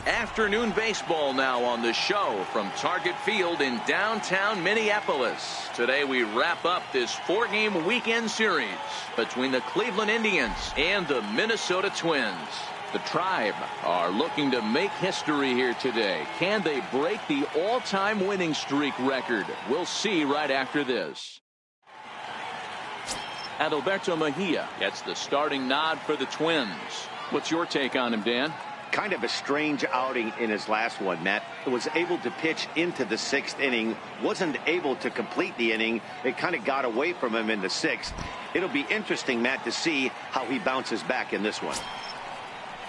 Afternoon baseball now on the show from Target Field in downtown Minneapolis. Today we wrap up this 4-game weekend series between the Cleveland Indians and the Minnesota Twins. The Tribe are looking to make history here today. Can they break the all-time winning streak record? We'll see right after this. Adalberto Mejia gets the starting nod for the Twins. What's your take on him, Dan? Kind of a strange outing in his last one, Matt. Was able to pitch into the 6th inning, wasn't able to complete the inning. It kind of got away from him in the 6th. It'll be interesting, Matt, to see how he bounces back in this one.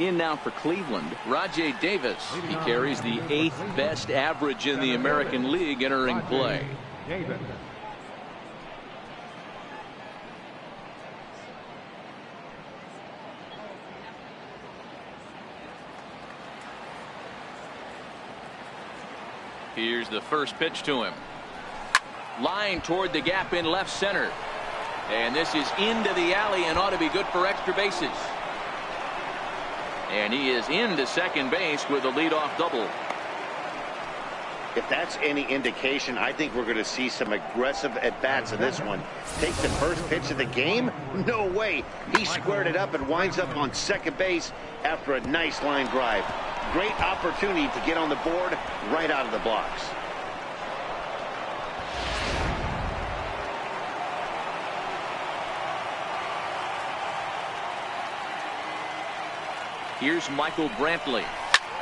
In now for Cleveland, Rajai Davis. He carries the 8th best average in the American League entering play. Here's the first pitch to him. Line toward the gap in left center. And this is into the alley and ought to be good for extra bases. And he is into second base with a leadoff double. If that's any indication, I think we're going to see some aggressive at-bats in this one. Take the first pitch of the game? No way. He squared it up and winds up on second base after a nice line drive. Great opportunity to get on the board right out of the blocks. Here's Michael Brantley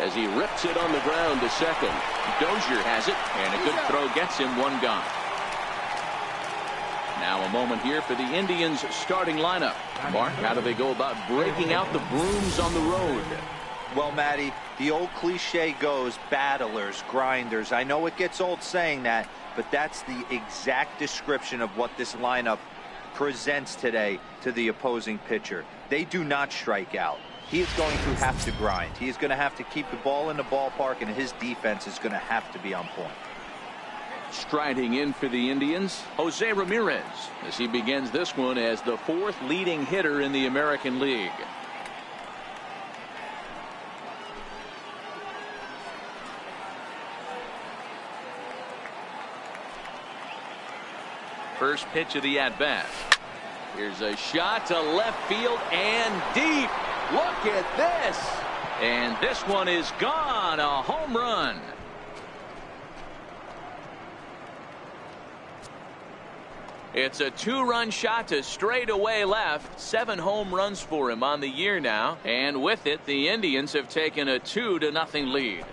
as he rips it on the ground to second. Dozier has it, and a good throw gets him one gone. Now a moment here for the Indians' starting lineup. Mark, how do they go about breaking out the brooms on the road? Well, Matty, the old cliche goes, battlers, grinders. I know it gets old saying that, but that's the exact description of what this lineup presents today to the opposing pitcher. They do not strike out. He is going to have to grind. He is going to have to keep the ball in the ballpark, and his defense is going to have to be on point. Striding in for the Indians, Jose Ramirez, as he begins this one as the 4th leading hitter in the American League. First pitch of the at-bat. Here's a shot to left field and deep. Look at this. And this one is gone. A home run. It's a 2-run shot to straightaway left. 7 home runs for him on the year now. And with it, the Indians have taken a 2-0 lead.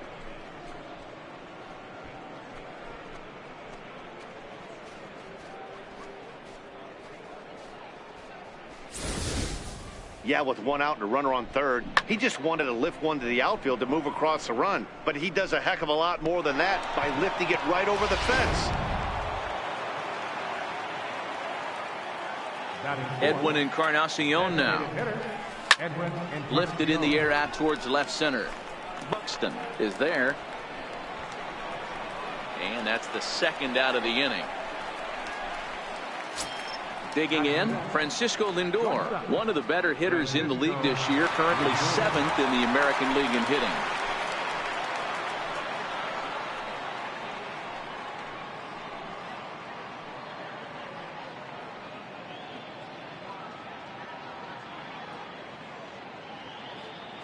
Yeah, with one out and a runner on third, he just wanted to lift one to the outfield to move across the run. But he does a heck of a lot more than that by lifting it right over the fence. Edwin Encarnacion now. Lifted in the air out towards left center. Buxton is there. And that's the 2nd out of the inning. Digging in, Francisco Lindor, one of the better hitters in the league this year, currently 7th in the American League in hitting.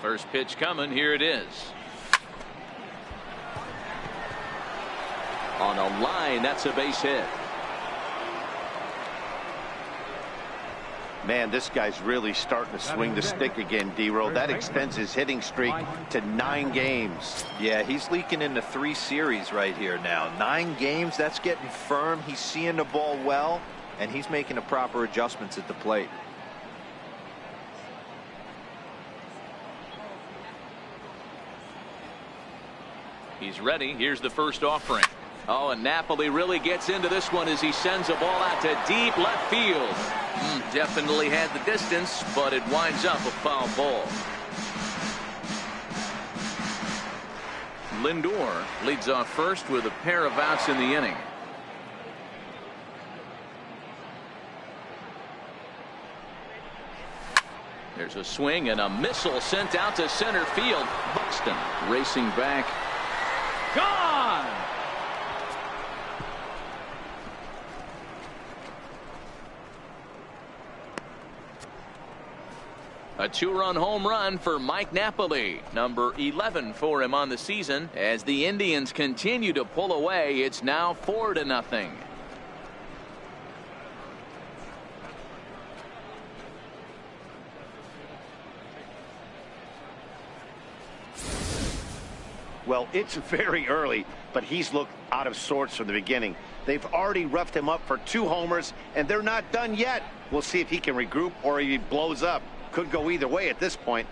First pitch coming, here it is. On a line, that's a base hit. Man, this guy's really starting to swing the stick again, D-Row. That extends his hitting streak to 9 games. Yeah, he's leaking into 3 series right here now. 9 games, that's getting firm. He's seeing the ball well, and he's making the proper adjustments at the plate. He's ready. Here's the first offering. Oh, and Napoli really gets into this one as he sends a ball out to deep left field. Definitely had the distance, but it winds up a foul ball. Lindor leads off first with a pair of outs in the inning. There's a swing and a missile sent out to center field. Buxton racing back. Gone! A two-run home run for Mike Napoli, number 11 for him on the season. As the Indians continue to pull away, it's now 4-0. Well, it's very early, but he's looked out of sorts from the beginning. They've already roughed him up for 2 homers, and they're not done yet. We'll see if he can regroup or he blows up. Could go either way at this point.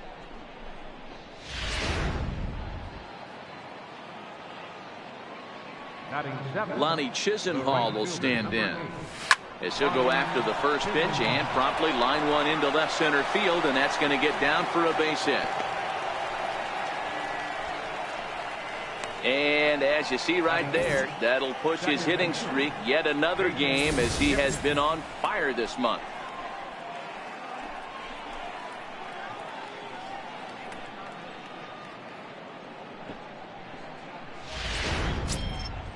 Lonnie Chisenhall will stand in, as he'll go after the first pitch and promptly line one into left center field, and that's going to get down for a base hit. And as you see right there, that'll push his hitting streak yet another game, as he has been on fire this month.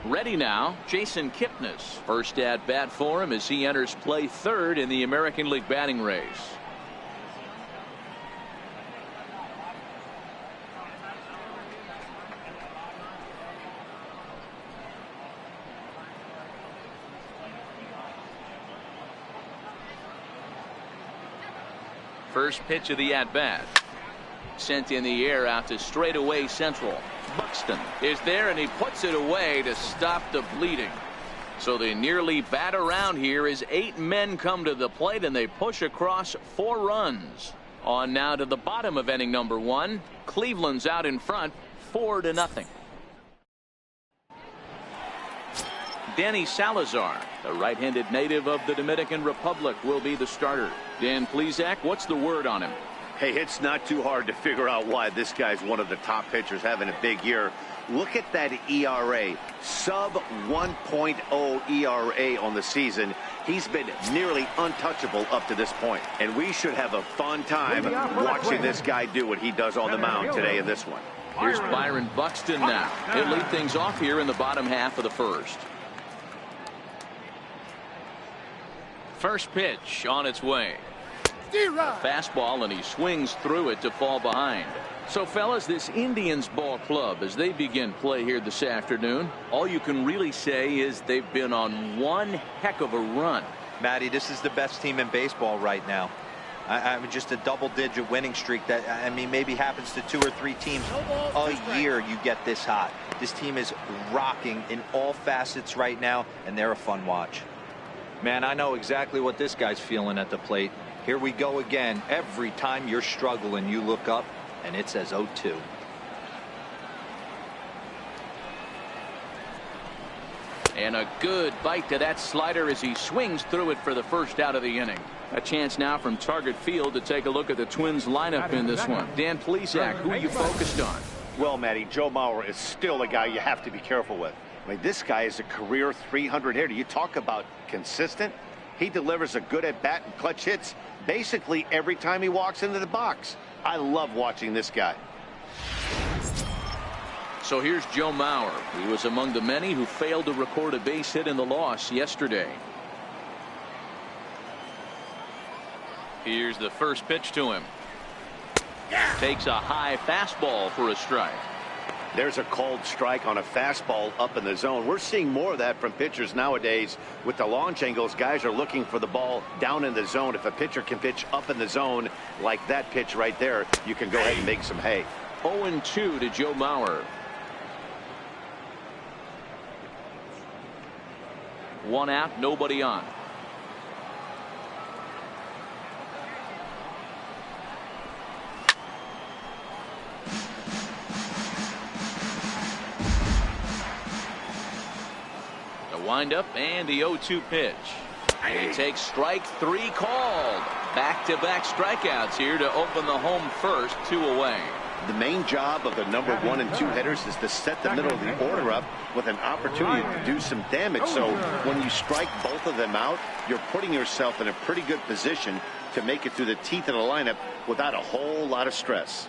Ready now, Jason Kipnis. First at bat for him as he enters play third in the American League batting race. First pitch of the at-bat. Sent in the air out to straightaway central. Buxton is there, and he puts it away to stop the bleeding. So they nearly bat around here as 8 men come to the plate, and they push across 4 runs. On now to the bottom of inning number 1. Cleveland's out in front, 4-0. Danny Salazar, the right-handed native of the Dominican Republic, will be the starter. Dan Plesac, what's the word on him? Hey, it's not too hard to figure out why this guy's one of the top pitchers having a big year. Look at that ERA, sub 1.0 ERA on the season. He's been nearly untouchable up to this point. And we should have a fun time watching this guy do what he does on the mound today in this one. Here's Byron Buxton now. He'll lead things off here in the bottom half of the first. First pitch on its way. A fastball, and he swings through it to fall behind. So, fellas, this Indians ball club, as they begin play here this afternoon, all you can really say is they've been on one heck of a run. Matty, this is the best team in baseball right now. I mean, just a double-digit winning streak that, I mean, maybe happens to 2 or 3 teams a year. You get this hot. This team is rocking in all facets right now, and they're a fun watch. Man, I know exactly what this guy's feeling at the plate. Here we go again. Every time you're struggling, you look up, and it says 0-2. And a good bite to that slider as he swings through it for the first out of the inning. A chance now from Target Field to take a look at the Twins lineup in this one. Dan Plesac, who are you focused on? Well, Matty, Joe Mauer is still a guy you have to be careful with. I mean, this guy is a career 300 hitter. You talk about consistent. He delivers a good at-bat and clutch hits basically every time he walks into the box. I love watching this guy. So here's Joe Mauer. He was among the many who failed to record a base hit in the loss yesterday. Here's the first pitch to him. Takes a high fastball for a strike. There's a called strike on a fastball up in the zone. We're seeing more of that from pitchers nowadays. With the launch angles, guys are looking for the ball down in the zone. If a pitcher can pitch up in the zone like that pitch right there, you can go ahead and make some hay. 0-2 to Joe Mauer. 1 out, nobody on. Windup and the 0-2 pitch. And he takes strike 3 called. Back-to-back strikeouts here to open the home first, 2 away. The main job of the number 1 and 2 hitters is to set the middle of the order up with an opportunity to do some damage. So when you strike both of them out, you're putting yourself in a pretty good position to make it through the teeth of the lineup without a whole lot of stress.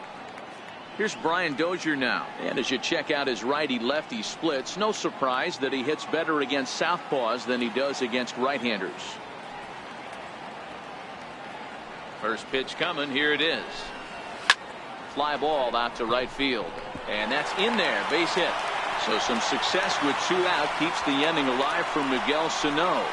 Here's Brian Dozier now. And as you check out his righty-lefty splits, no surprise that he hits better against southpaws than he does against right-handers. First pitch coming. Here it is. Fly ball out to right field. And that's in there. Base hit. So some success with 2 out keeps the inning alive for Miguel Sano.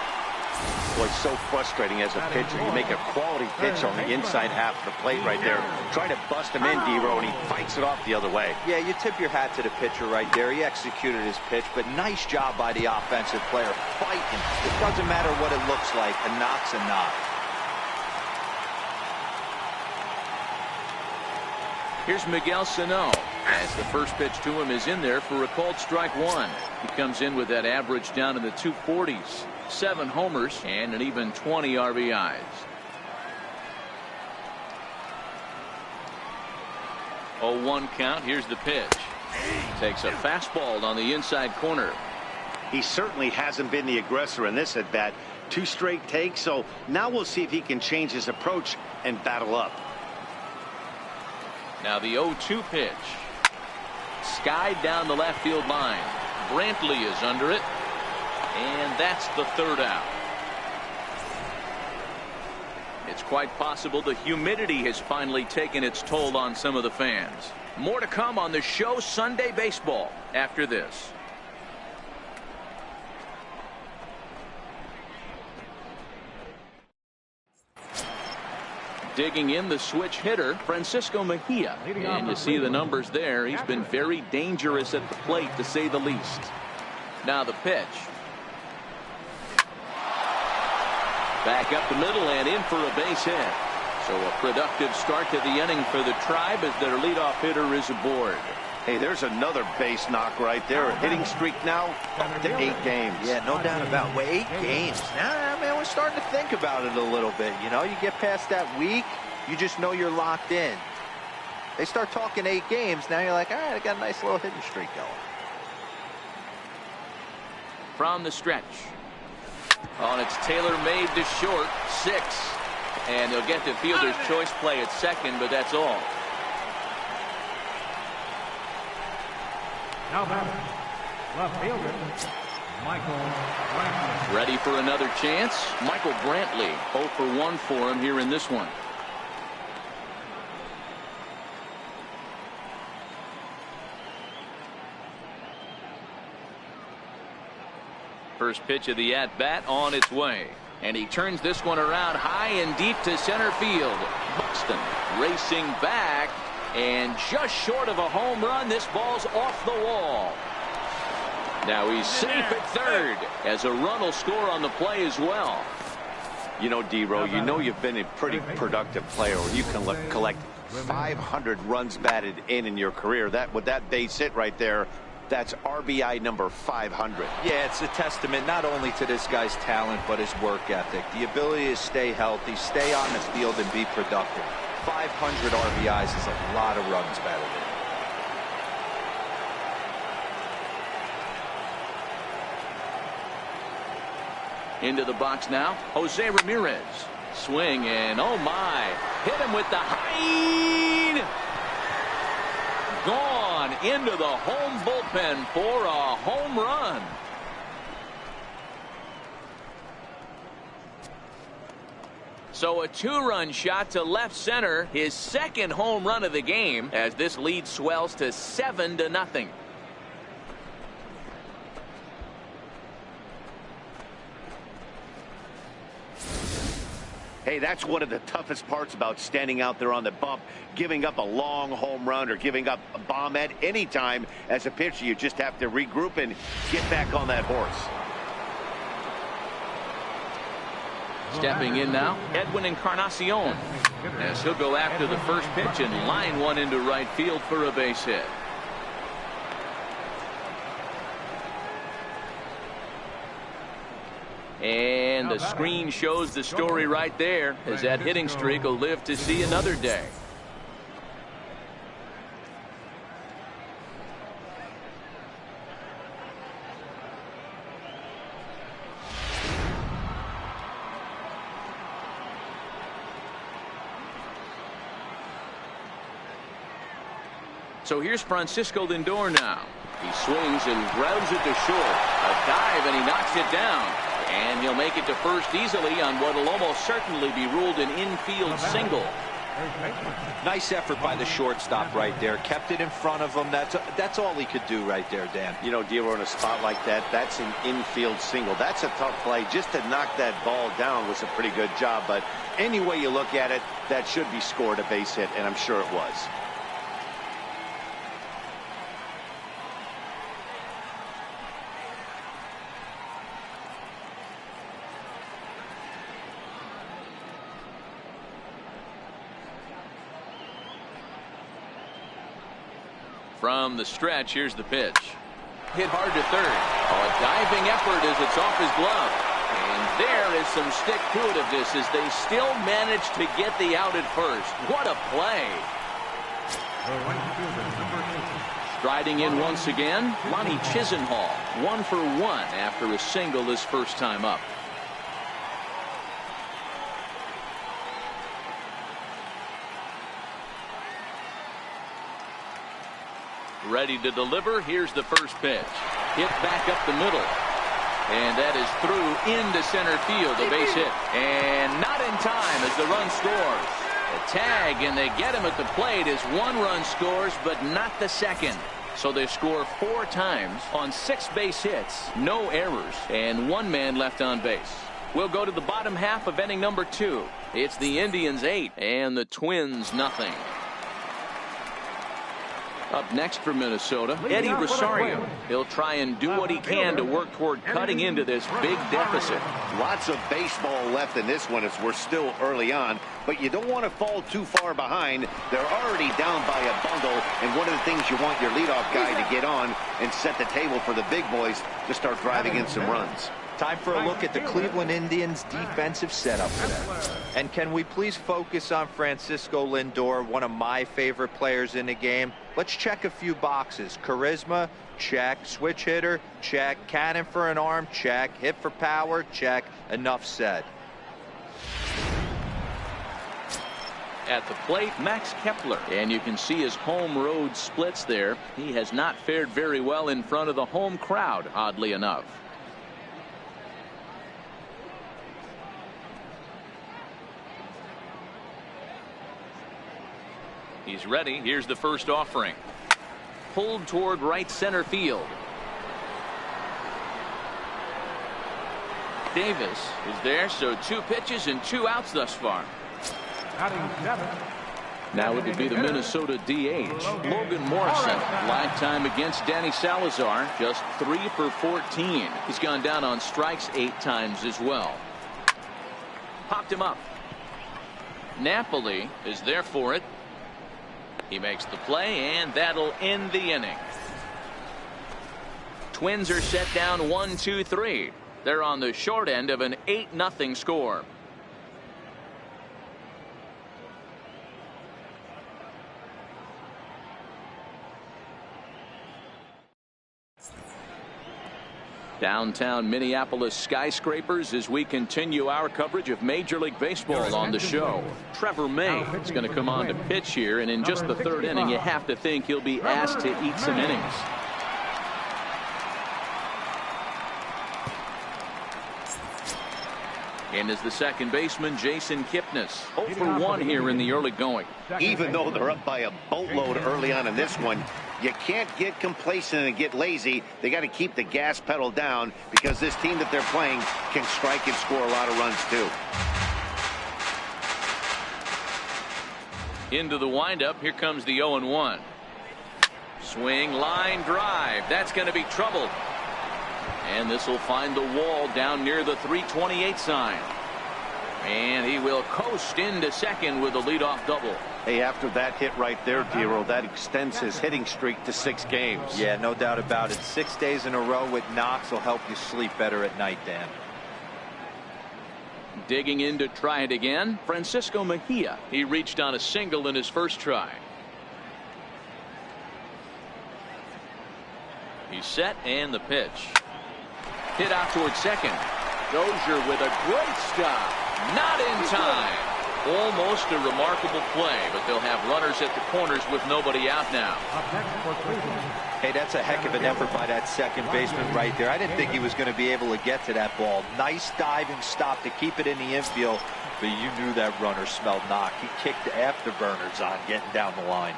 Boy, it's so frustrating as a pitcher. You make a quality pitch on the inside half of the plate right there. Try to bust him in, D-Row, and he fights it off the other way. Yeah, you tip your hat to the pitcher right there. He executed his pitch, but nice job by the offensive player fighting. It doesn't matter what it looks like. A knock's a knock. Here's Miguel Sano as the first pitch to him is in there for a called strike 1. He comes in with that average down in the 240s. 7 homers and an even 20 RBIs. Oh, 1 count. Here's the pitch. Takes a fastball on the inside corner. He certainly hasn't been the aggressor in this at bat. 2 straight takes, so now we'll see if he can change his approach and battle up. Now the 0-2 pitch. Skied down the left field line. Brantley is under it. And that's the 3rd out. It's quite possible the humidity has finally taken its toll on some of the fans. More to come on the show Sunday Baseball after this. Digging in the switch hitter, Francisco Mejia. And you see the numbers there. He's been very dangerous at the plate, to say the least. Now the pitch. Back up the middle and in for a base hit. So a productive start to the inning for the Tribe as their leadoff hitter is aboard. Hey, there's another base knock right there. A hitting streak now up to 8 games. Yeah, no doubt about it. Well, 8 games. Now, man, we're starting to think about it a little bit. You know, you get past that week, you just know you're locked in. They start talking 8 games. Now you're like, all right, I got a nice little hitting streak going. From the stretch. Oh, and it's tailor-made to short. 6. And they'll get the fielder's choice play at second, but that's all. Now back, left fielder, Michael Brantley. Ready for another chance? Michael Brantley, 0 for 1 for him here in this one. First pitch of the at-bat on its way. And he turns this one around high and deep to center field. Buxton racing back. And just short of a home run, this ball's off the wall. Now he's safe at third as a run will score on the play as well. You know, D-Row, you know you've been a pretty productive player when you can collect 500 runs batted in your career. That with that base hit right there, that's RBI number 500. Yeah, it's a testament not only to this guy's talent, but his work ethic. The ability to stay healthy, stay on the field, and be productive. 500 RBIs is a lot of runs batted in. Into the box now, Jose Ramirez. Swing and oh my, hit him with the high. Gone into the home bullpen for a home run. So a 2-run shot to left center, his second home run of the game, as this lead swells to 7-0. Hey, that's one of the toughest parts about standing out there on the bump. Giving up a long home run or giving up a bomb at any time as a pitcher. You just have to regroup and get back on that horse. Stepping in now, Edwin Encarnacion, as he'll go after the first pitch and line one into right field for a base hit. And the screen shows the story right there, as that hitting streak will live to see another day. So here's Francisco Lindor now. He swings and grounds it to short. A dive, and he knocks it down. And he'll make it to first easily on what will almost certainly be ruled an infield single. Nice effort by the shortstop right there. Kept it in front of him. That's all he could do right there, Dan. You know, D'Lo, in a spot like that, that's an infield single. That's a tough play. Just to knock that ball down was a pretty good job. But any way you look at it, that should be scored a base hit, and I'm sure it was. From the stretch, here's the pitch. Hit hard to third. A diving effort as it's off his glove. And there is some stick-to-itiveness as they still manage to get the out at first. What a play. Striding in once again, Lonnie Chisenhall. 1 for 1 after a single his first time up. Ready to deliver. Here's the first pitch. Hit back up the middle. And that is through into center field. A base hit. And not in time as the run scores. A tag, and they get him at the plate as 1 run scores, but not the second. So they score 4 times on 6 base hits. No errors. And 1 man left on base. We'll go to the bottom half of inning number 2. It's the Indians 8 and the Twins nothing. Up next for Minnesota, Eddie Rosario. He'll try and do what he can to work toward cutting into this big deficit. Lots of baseball left in this one as we're still early on, but you don't want to fall too far behind. They're already down by a bundle, and one of the things you want your leadoff guy to get on and set the table for the big boys to start driving in some runs. Time for a look at the Cleveland Indians defensive setup today. And can we please focus on Francisco Lindor, one of my favorite players in the game? Let's check a few boxes. Charisma, check. Switch hitter, check. Cannon for an arm, check. Hit for power, check. Enough said. At the plate, Max Kepler. And you can see his home road splits there. He has not fared very well in front of the home crowd, oddly enough. He's ready. Here's the first offering. Pulled toward right center field. Davis is there, so 2 pitches and 2 outs thus far. Now it would be the Minnesota DH, Logan Morrison. Lifetime against Danny Salazar, just 3 for 14. He's gone down on strikes 8 times as well. Popped him up. Napoli is there for it. He makes the play, and that'll end the inning. Twins are set down 1-2-3. They're on the short end of an 8-0 score. Downtown Minneapolis skyscrapers as we continue our coverage of Major League Baseball on the show. Trevor May is going to come on to pitch here, and in just the 3rd inning, you have to think he'll be asked to eat some innings. And as the second baseman, Jason Kipnis. 0 for 1 here in the early going. Even though they're up by a boatload early on in this one, you can't get complacent and get lazy. They got to keep the gas pedal down because this team that they're playing can strike and score a lot of runs too. Into the windup. Here comes the 0-1. Swing, line drive. That's going to be trouble. And this will find the wall down near the 328 sign. And he will coast into second with a leadoff double. Hey, after that hit right there, D'Lo, that extends his hitting streak to 6 games. Yeah, no doubt about it. 6 days in a row with knocks will help you sleep better at night, Dan. Digging in to try it again, Francisco Mejia. He reached on a single in his first try. He's set, and the pitch. Hit out toward second. Dozier with a great stop. Not in time. Almost a remarkable play, but they'll have runners at the corners with nobody out now. Hey, that's a heck of an effort by that second baseman right there. I didn't think he was going to be able to get to that ball. Nice diving stop to keep it in the infield, but you knew that runner smelled knock. He kicked afterburners on getting down the line.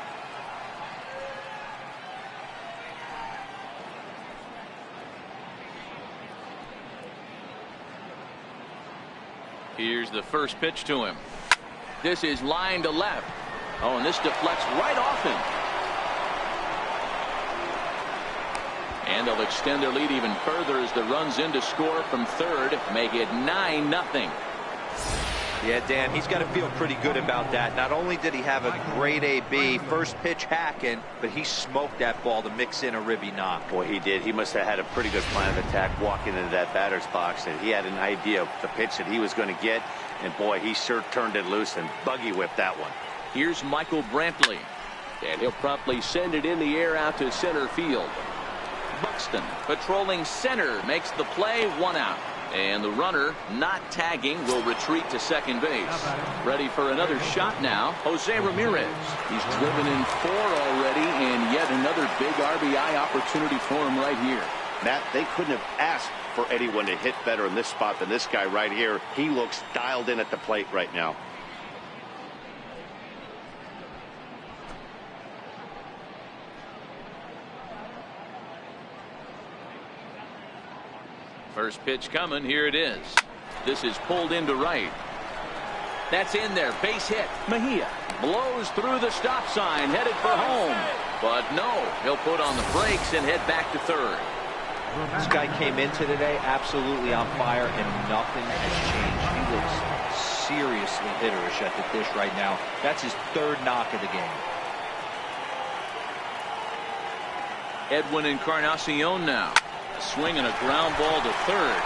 Here's the first pitch to him. This is line to left. Oh, and this deflects right off him. And they'll extend their lead even further as the runs in to score from third, make it 9-0. Yeah, Dan, he's got to feel pretty good about that. Not only did he have a great AB, first pitch hacking, but he smoked that ball to mix in a ribby knock. Boy, he did. He must have had a pretty good plan of attack walking into that batter's box, and he had an idea of the pitch that he was going to get, and boy, he sure turned it loose and buggy whipped that one. Here's Michael Brantley, and he'll promptly send it in the air out to center field. Buxton patrolling center makes the play, 1 out. And the runner, not tagging, will retreat to second base. Ready for another shot now, Jose Ramirez. He's driven in 4 already, and yet another big RBI opportunity for him right here. Matt, they couldn't have asked for anyone to hit better in this spot than this guy right here. He looks dialed in at the plate right now. First pitch coming. Here it is. This is pulled into right. That's in there. Base hit. Mejia blows through the stop sign, headed for home. But no, he'll put on the brakes and head back to third. This guy came into today absolutely on fire, and nothing has changed. He looks seriously hitterish at the dish right now. That's his 3rd knock of the game. Edwin Encarnacion now. Swing and a ground ball to third.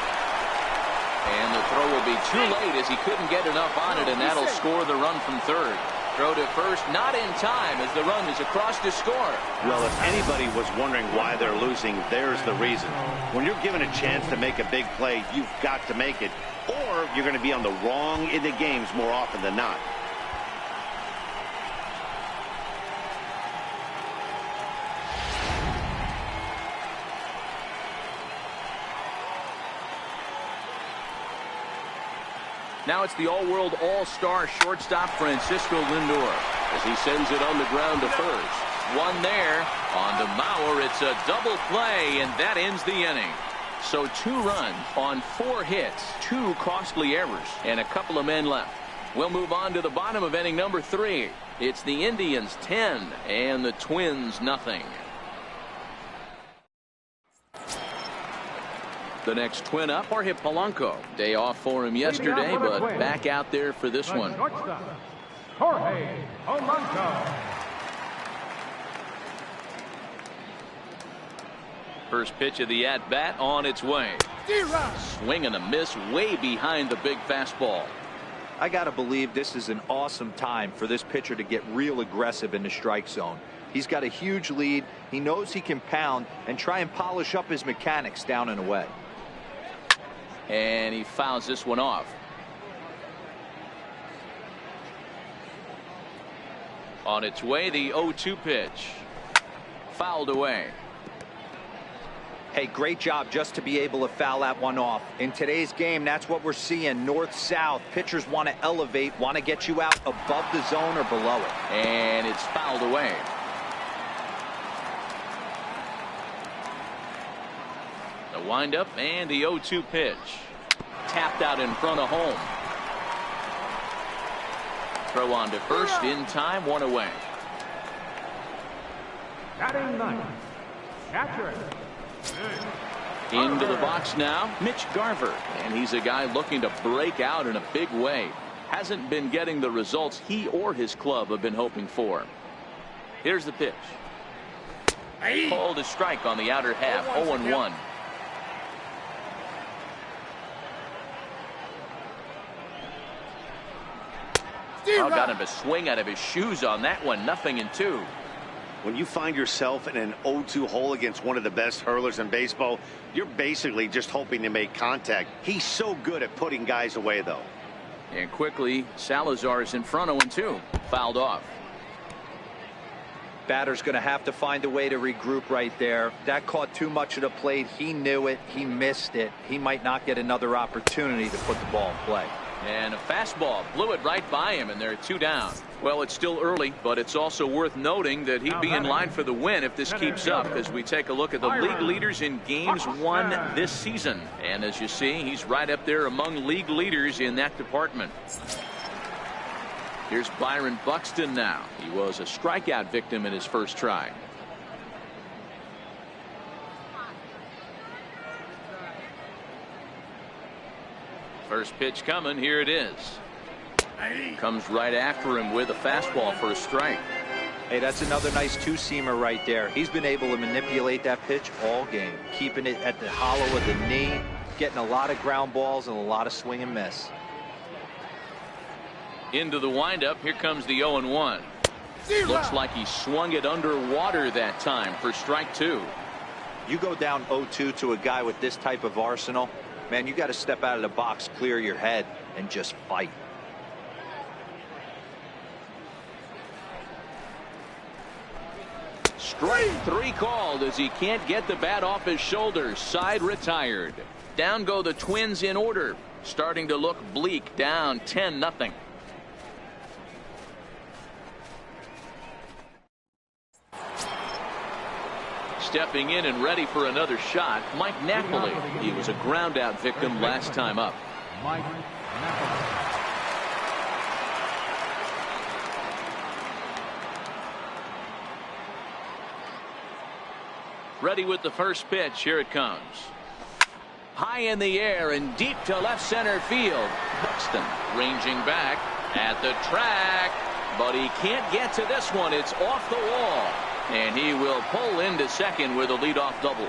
And the throw will be too late as he couldn't get enough on it, and that'll score the run from third. Throw to first, not in time as the run is across to score. Well, if anybody was wondering why they're losing, there's the reason. When you're given a chance to make a big play, you've got to make it, or you're going to be on the wrong end of games more often than not. Now it's the all-world all-star shortstop Francisco Lindor as he sends it on the ground to first. One there. On to Mauer. It's a double play, and that ends the inning. So 2 runs on 4 hits, 2 costly errors, and a couple of men left. We'll move on to the bottom of inning number 3. It's the Indians 10 and the Twins nothing. The next twin up, Jorge Polanco. Day off for him yesterday, but back out there for this one. Jorge Polanco. First pitch of the at-bat on its way. Swing and a miss way behind the big fastball. I got to believe this is an awesome time for this pitcher to get real aggressive in the strike zone. He's got a huge lead. He knows he can pound and try and polish up his mechanics down and away. And he fouls this one off. On its way, the 0-2 pitch. Fouled away. Hey, great job just to be able to foul that one off. In today's game, that's what we're seeing. North-south. Pitchers want to elevate, want to get you out above the zone or below it. And it's fouled away. The windup and the 0-2 pitch. Tapped out in front of home. Throw on to first in time, 1 away. Batting ninth, catcher. Into the box now, Mitch Garver. And he's a guy looking to break out in a big way. Hasn't been getting the results he or his club have been hoping for. Here's the pitch. Called a strike on the outer half, 0-1. Oh, got him to swing out of his shoes on that one. 0-2. When you find yourself in an 0-2 hole against one of the best hurlers in baseball, you're basically just hoping to make contact. He's so good at putting guys away, though. And quickly, Salazar is in front, 0-2. Fouled off. Batter's going to have to find a way to regroup right there. That caught too much of the plate. He knew it. He missed it. He might not get another opportunity to put the ball in play. And a fastball blew it right by him, and they're 2 down. Well, it's still early, but it's also worth noting that he'd be in line for the win if this keeps up, as we take a look at the league leaders in games won this season. And as you see, he's right up there among league leaders in that department. Here's Byron Buxton now. He was a strikeout victim in his first try. First pitch coming. Here it is. Comes right after him with a fastball for a strike. Hey, that's another nice two-seamer right there. He's been able to manipulate that pitch all game, keeping it at the hollow of the knee, getting a lot of ground balls and a lot of swing and miss. Into the windup. Here comes the 0-1. Looks like he swung it underwater that time for strike 2. You go down 0-2 to a guy with this type of arsenal, man, you got to step out of the box, clear your head, and just fight. Strike 3 called as he can't get the bat off his shoulders. Side retired. Down go the Twins in order. Starting to look bleak, down 10-0. Stepping in and ready for another shot, Mike Napoli. He was a ground out victim last time up. Mike Napoli. Ready with the first pitch. Here it comes. High in the air and deep to left center field. Buxton ranging back at the track, but he can't get to this one. It's off the wall, and he will pull into second with a leadoff double.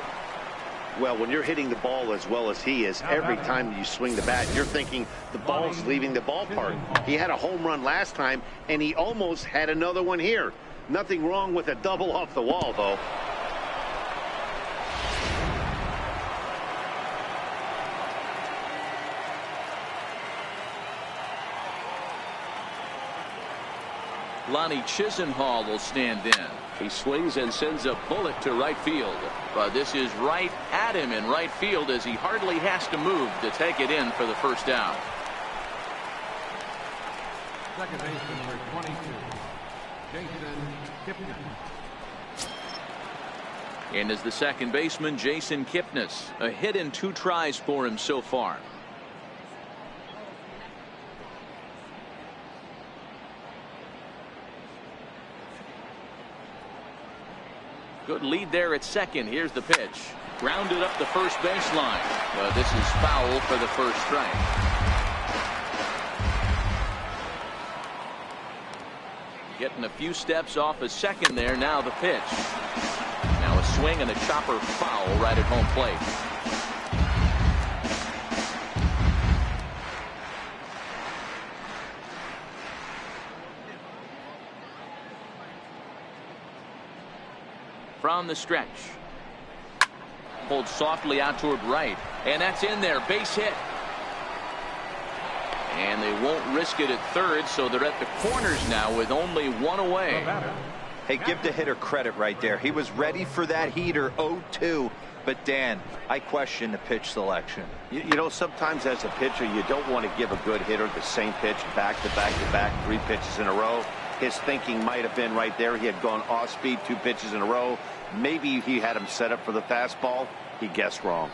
Well, when you're hitting the ball as well as he is, every time you swing the bat, you're thinking the ball's leaving the ballpark. He had a home run last time, and he almost had another one here. Nothing wrong with a double off the wall, though. Lonnie Chisenhall will stand in. He swings and sends a bullet to right field. But this is right at him in right field as he hardly has to move to take it in for the first out. Second baseman number 22, Jason Kipnis. And as the second baseman, Jason Kipnis. A hit in 2 tries for him so far. Good lead there at second. Here's the pitch. Grounded up the first baseline. But this is foul for the first strike. Getting a few steps off a second there. Now the pitch. Now a swing and a chopper foul right at home plate. From the stretch. Pulled softly out toward right. And that's in there. Base hit. And they won't risk it at third, so they're at the corners now with only 1 away. Hey, give the hitter credit right there. He was ready for that heater 0-2. But, Dan, I question the pitch selection. You know, sometimes as a pitcher, you don't want to give a good hitter the same pitch back to back to back, 3 pitches in a row. His thinking might have been right there. He had gone off speed 2 pitches in a row. Maybe he had him set up for the fastball. He guessed wrong.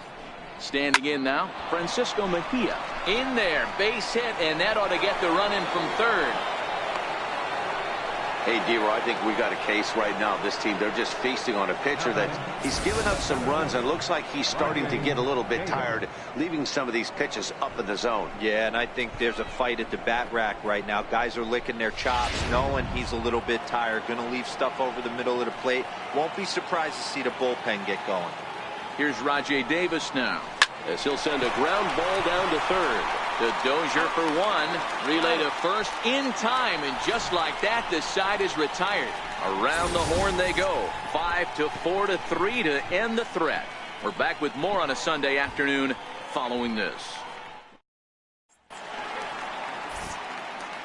Standing in now, Francisco Mejia. In there, base hit, and that ought to get the run in from third. Hey, D-Roy, I think we got a case right now. This team, they're just feasting on a pitcher that he's given up some runs, and it looks like he's starting to get a little bit tired, leaving some of these pitches up in the zone. Yeah, and I think there's a fight at the bat rack right now. Guys are licking their chops, knowing he's a little bit tired, going to leave stuff over the middle of the plate. Won't be surprised to see the bullpen get going. Here's Rajay Davis now, as he'll send a ground ball down to third. To Dozier for 1. Relay to first in time, and just like that, the side is retired. Around the horn they go. 5-4-3 to end the threat. We're back with more on a Sunday afternoon following this.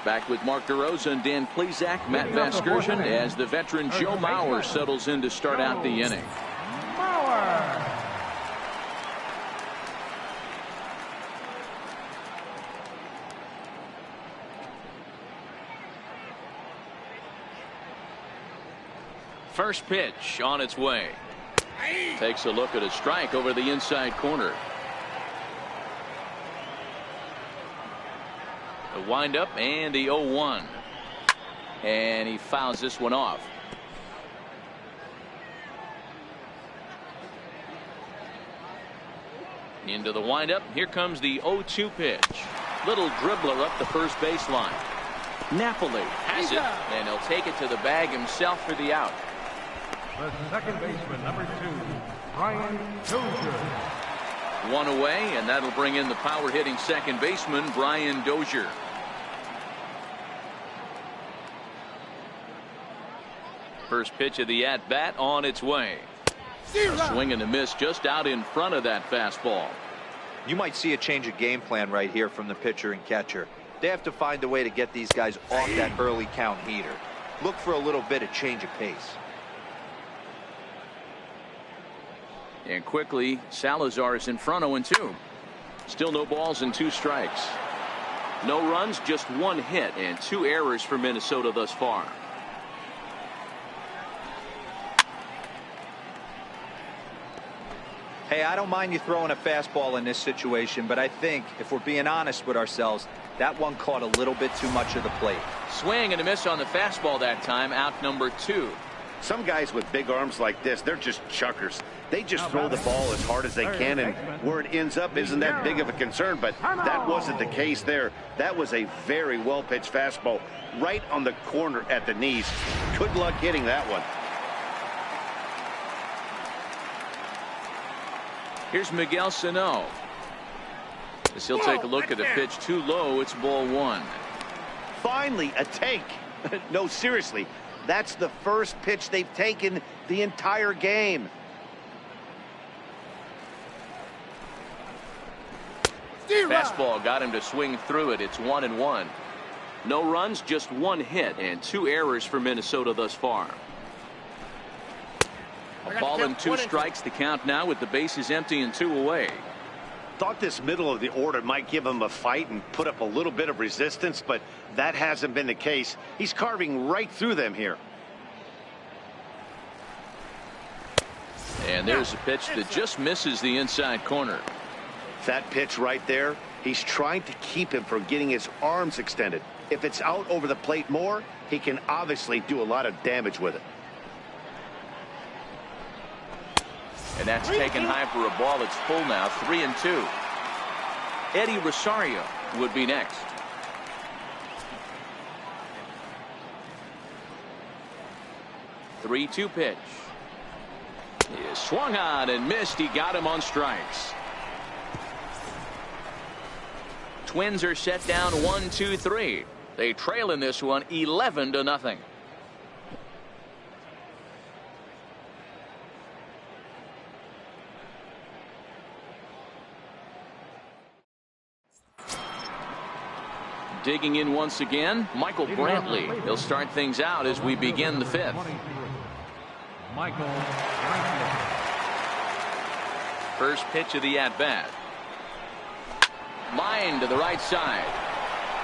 Back with Mark DeRosa and Dan Plesac, Matt Vasgersian, as the veteran Joe Mauer settles in to start out the inning. First pitch on its way. Takes a look at a strike over the inside corner. The windup and the 0-1. And he fouls this one off. Into the windup. Here comes the 0-2 pitch. Little dribbler up the first baseline. Napoli has it, and he'll take it to the bag himself for the out. The second baseman, number 2, Brian Dozier. One away, and that'll bring in the power-hitting second baseman, Brian Dozier. First pitch of the at-bat on its way. A swing and a miss just out in front of that fastball. You might see a change of game plan right here from the pitcher and catcher. They have to find a way to get these guys off that early count heater. Look for a little bit of change of pace. And quickly, Salazar is in front 0-2. Still no balls and 2 strikes. No runs, just 1 hit and 2 errors for Minnesota thus far. Hey, I don't mind you throwing a fastball in this situation, but I think if we're being honest with ourselves, that one caught a little bit too much of the plate. Swing and a miss on the fastball that time, out number 2. Some guys with big arms like this, they're just chuckers. They just throw the ball as hard as they can, and where it ends up isn't that big of a concern, but that wasn't the case there. That was a very well-pitched fastball right on the corner at the knees. Good luck hitting that one. Here's Miguel Sano. As he'll take a look at a pitch too low, it's ball 1. Finally, a take. No, seriously. That's the first pitch they've taken the entire game. Fastball got him to swing through it. It's 1-1. No runs, just 1 hit and 2 errors for Minnesota thus far. A ball and 2 strikes to count now with the bases empty and 2 away. Thought this middle of the order might give him a fight and put up a little bit of resistance, but that hasn't been the case. He's carving right through them here. And there's a pitch that just misses the inside corner. That pitch right there, he's trying to keep him from getting his arms extended. If it's out over the plate more, he can obviously do a lot of damage with it. And that's taken high for a ball. It's full now, 3-2. Eddie Rosario would be next. Three-2 pitch. He swung on and missed. He got him on strikes. Twins are set down 1-2-3. They trail in this one 11-0. Digging in once again, Michael Brantley. He'll start things out as we begin the 5th. Michael Brantley. First pitch of the at-bat. Line to the right side.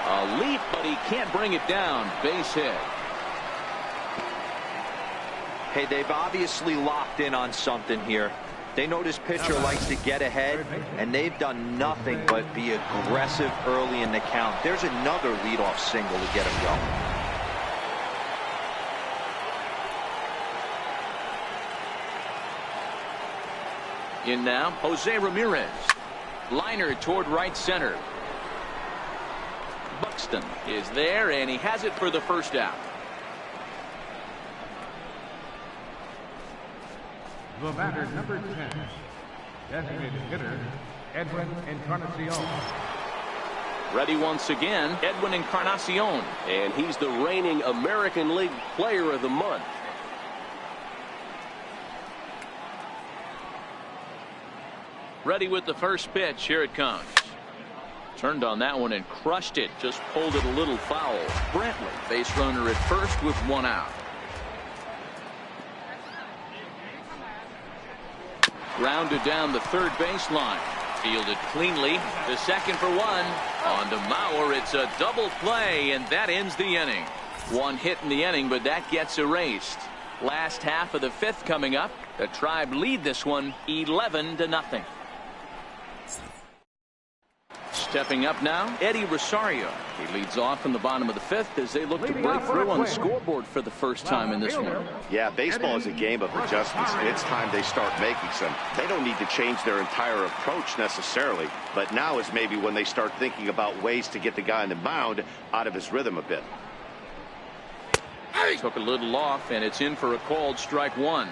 A leap, but he can't bring it down. Base hit. Hey, they've obviously locked in on something here. They know this pitcher likes to get ahead, and they've done nothing but be aggressive early in the count. There's another leadoff single to get him going. In now, Jose Ramirez. Liner toward right center. Buxton is there, and he has it for the first out. The batter, number 10, designated hitter, Edwin Encarnacion. Ready once again, Edwin Encarnacion. And he's the reigning American League Player of the Month. Ready with the first pitch. Here it comes. Turned on that one and crushed it. Just pulled it a little foul. Brantley, base runner at first with one out. Grounded down the third baseline. Fielded cleanly. The second for one. On to Mauer. It's a double play, and that ends the inning. One hit in the inning, but that gets erased. Last half of the fifth coming up. The Tribe lead this one 11-0. Stepping up now, Eddie Rosario. He leads off in the bottom of the fifth as they look to break through on the scoreboard for the first time in this one. Yeah, baseball is a game of adjustments. It's time they start making some. They don't need to change their entire approach necessarily, but now is maybe when they start thinking about ways to get the guy on the mound out of his rhythm a bit. Took a little off, and it's in for a called strike one.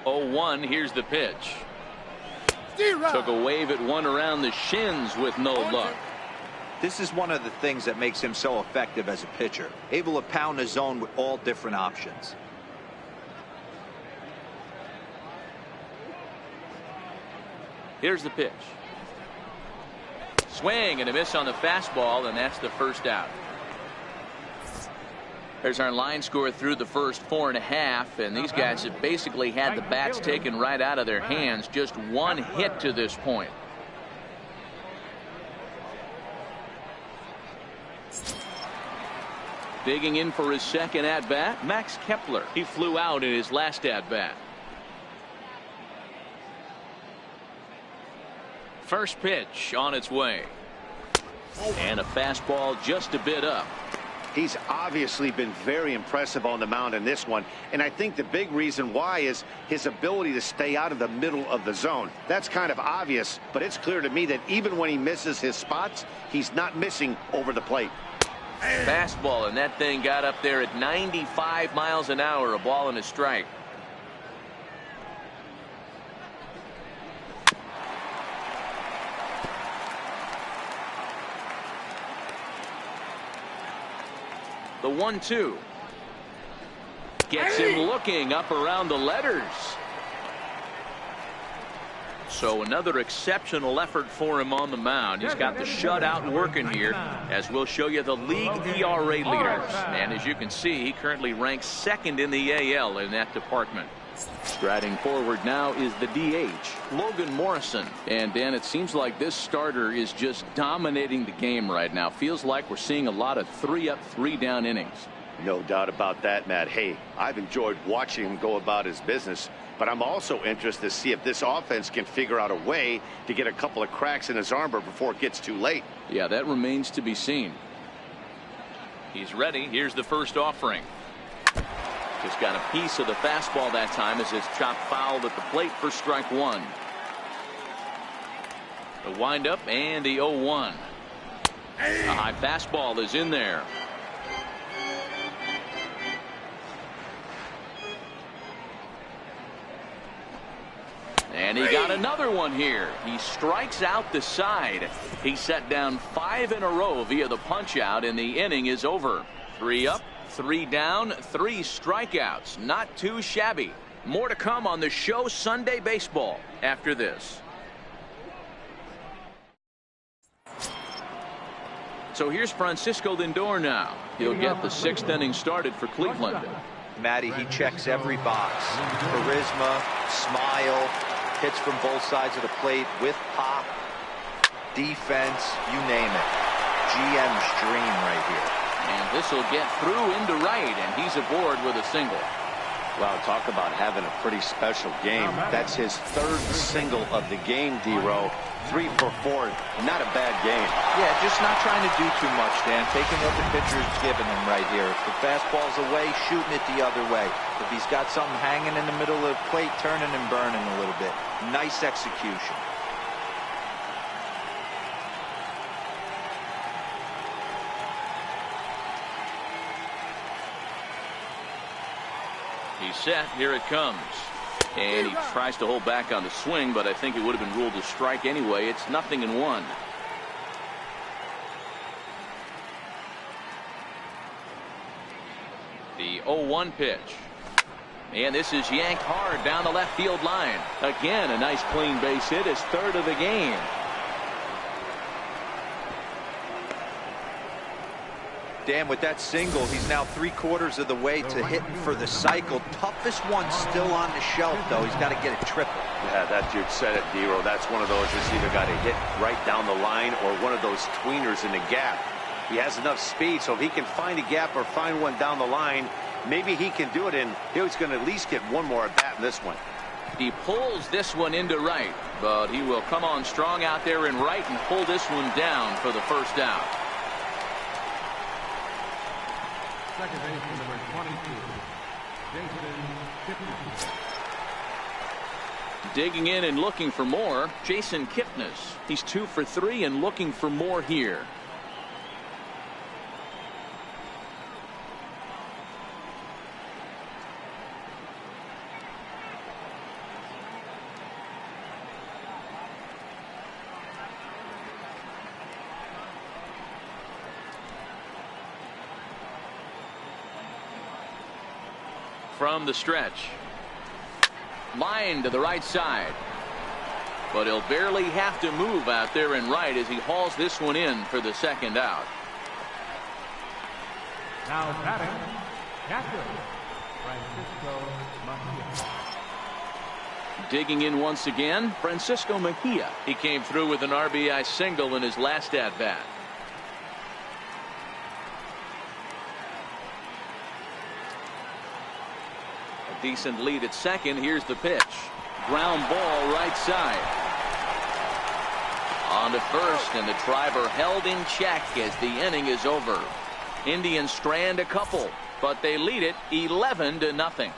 0-1, here's the pitch. Took a wave at one around the shins with no luck. This is one of the things that makes him so effective as a pitcher. Able to pound the zone with all different options. Here's the pitch. Swing and a miss on the fastball, and that's the first out. There's our line score through the first 4.5, and these guys have basically had the bats taken right out of their hands. Just one hit to this point. Digging in for his second at-bat, Max Kepler. He flew out in his last at-bat. First pitch on its way. And a fastball just a bit up. He's obviously been very impressive on the mound in this one, and I think the big reason why is his ability to stay out of the middle of the zone. That's kind of obvious, but it's clear to me that even when he misses his spots, he's not missing over the plate. Fastball, and that thing got up there at 95 miles an hour, a ball and a strike. The 1-2 gets him looking up around the letters. So another exceptional effort for him on the mound. He's got the shutout working here, as we'll show you the league ERA leaders. And as you can see, he currently ranks second in the AL in that department. Striding forward now is the DH, Logan Morrison. And Dan, it seems like this starter is just dominating the game right now. Feels like we're seeing a lot of 3-up, 3-down innings. No doubt about that, Matt. Hey, I've enjoyed watching him go about his business, but I'm also interested to see if this offense can figure out a way to get a couple of cracks in his armor before it gets too late. Yeah, that remains to be seen. He's ready. Here's the first offering. Just got a piece of the fastball that time as it's chopped foul at the plate for strike one. The windup and the 0-1. A high fastball is in there. And he got another one here. He strikes out the side. He set down 5 in a row via the punch out, and the inning is over. 3 up, 3 down, 3 strikeouts. Not too shabby. More to come on the show Sunday Baseball after this. So here's Francisco Lindor now. He'll get the 6th inning started for Cleveland. Matty, he checks every box. Charisma, smile, hits from both sides of the plate with pop, defense, you name it. GM's dream right here. And this will get through into right, and he's aboard with a single. Wow, talk about having a pretty special game. That's his 3rd single of the game, D-Row. 3 for 4, not a bad game. Yeah, just not trying to do too much, Dan. Taking what the pitcher's giving him right here. If the fastball's away, shooting it the other way. If he's got something hanging in the middle of the plate, turning and burning a little bit. Nice execution. He's set. Here it comes. And he tries to hold back on the swing, but I think it would have been ruled a strike anyway. It's 0-1. The 0-1 pitch. And this is yanked hard down the left field line. Again, a nice clean base hit, his third of the game. Dan, with that single, he's now 3/4 of the way to hitting for the cycle. Toughest one still on the shelf, though. He's got to get a triple. Yeah, that dude said it, D-Row. That's one of those that's either got to hit right down the line or one of those tweeners in the gap. He has enough speed, so if he can find a gap or find one down the line, maybe he can do it, and he's going to at least get one more at bat in this one. He pulls this one into right, but he will come on strong out there in right and pull this one down for the first out. Second baseman number 22, Jason Kipnis. Digging in and looking for more, Jason Kipnis. He's 2 for 3 and looking for more here. From the stretch. Line to the right side. But he'll barely have to move out there in right as he hauls this one in for the second out. Now batting, catcher, Francisco Mejia. Digging in once again, Francisco Mejia. He came through with an RBI single in his last at-bat. Decent lead at second. Here's the pitch. Ground ball right side. On to first, and the driver held in check as the inning is over. Indians strand a couple, but they lead it 11-0.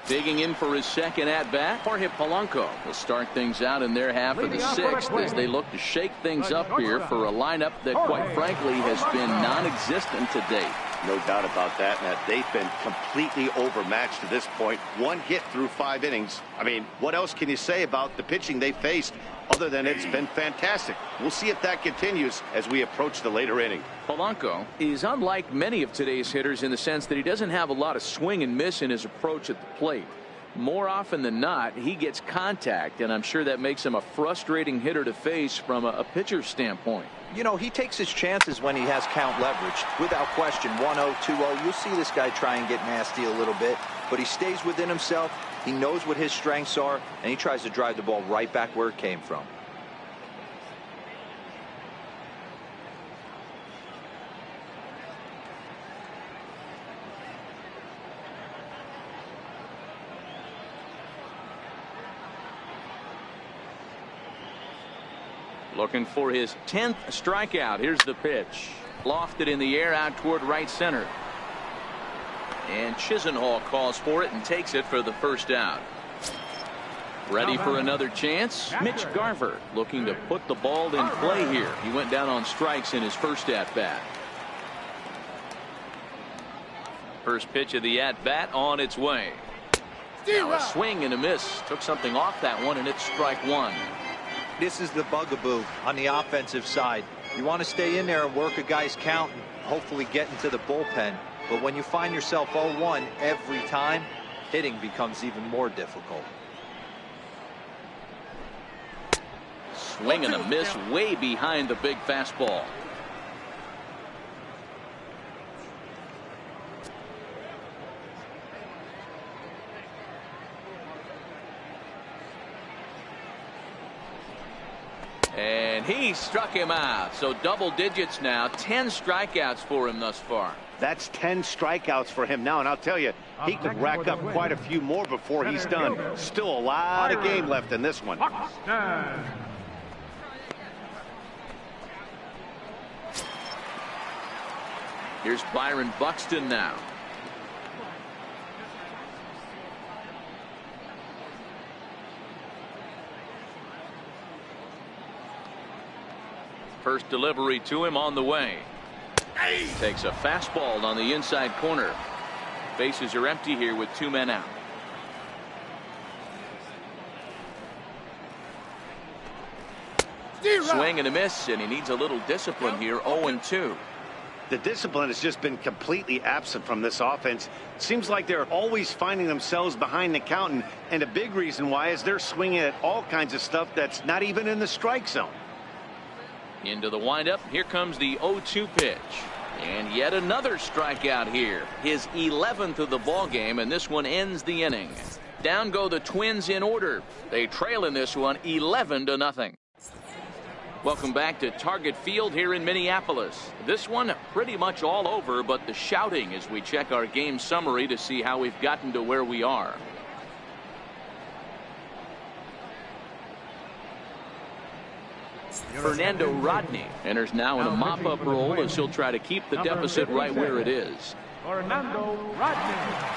Digging in for his second at-bat, Jorge Polanco will start things out in their half of the sixth as they look to shake things up here for a lineup that, quite frankly, has been non-existent to date. No doubt about that, Matt. They've been completely overmatched to this point. One hit through 5 innings. I mean, what else can you say about the pitching they faced other than it's been fantastic? We'll see if that continues as we approach the later inning. Polanco is unlike many of today's hitters in the sense that he doesn't have a lot of swing and miss in his approach at the plate. More often than not, he gets contact, and I'm sure that makes him a frustrating hitter to face from a pitcher's standpoint. You know, he takes his chances when he has count leverage. Without question, 1-0, 2-0, you'll see this guy try and get nasty a little bit, but he stays within himself. He knows what his strengths are, and he tries to drive the ball right back where it came from. Looking for his 10th strikeout. Here's the pitch. Lofted in the air out toward right center. And Chisenhall calls for it and takes it for the first out. Ready for another chance? Mitch Garver looking to put the ball in play here. He went down on strikes in his first at-bat. First pitch of the at-bat on its way. Now a swing and a miss. Took something off that one, and it's strike one. This is the bugaboo on the offensive side. You want to stay in there and work a guy's count and hopefully get into the bullpen. But when you find yourself 0-1 every time, hitting becomes even more difficult. Swing and a miss way behind the big fastball. And he struck him out. So double digits now. 10 strikeouts for him thus far. That's 10 strikeouts for him now, and I'll tell you, he could rack up quite a few more before he's done. Still a lot of game left in this one. Here's Byron Buxton now. First delivery to him on the way. Takes a fastball on the inside corner. Bases are empty here with 2 men out. Swing and a miss, and he needs a little discipline here. 0-2. The discipline has just been completely absent from this offense. Seems like they're always finding themselves behind the count, and a big reason why is they're swinging at all kinds of stuff that's not even in the strike zone. Into the windup. Here comes the 0-2 pitch. And yet another strikeout here. His 11th of the ball game, and this one ends the inning. Down go the Twins in order. They trail in this one 11-0. Welcome back to Target Field here in Minneapolis. This one pretty much all over, but the shouting as we check our game summary to see how we've gotten to where we are. Fernando Rodney enters now in a mop-up role as he'll try to keep the deficit right where it is. Fernando Rodney.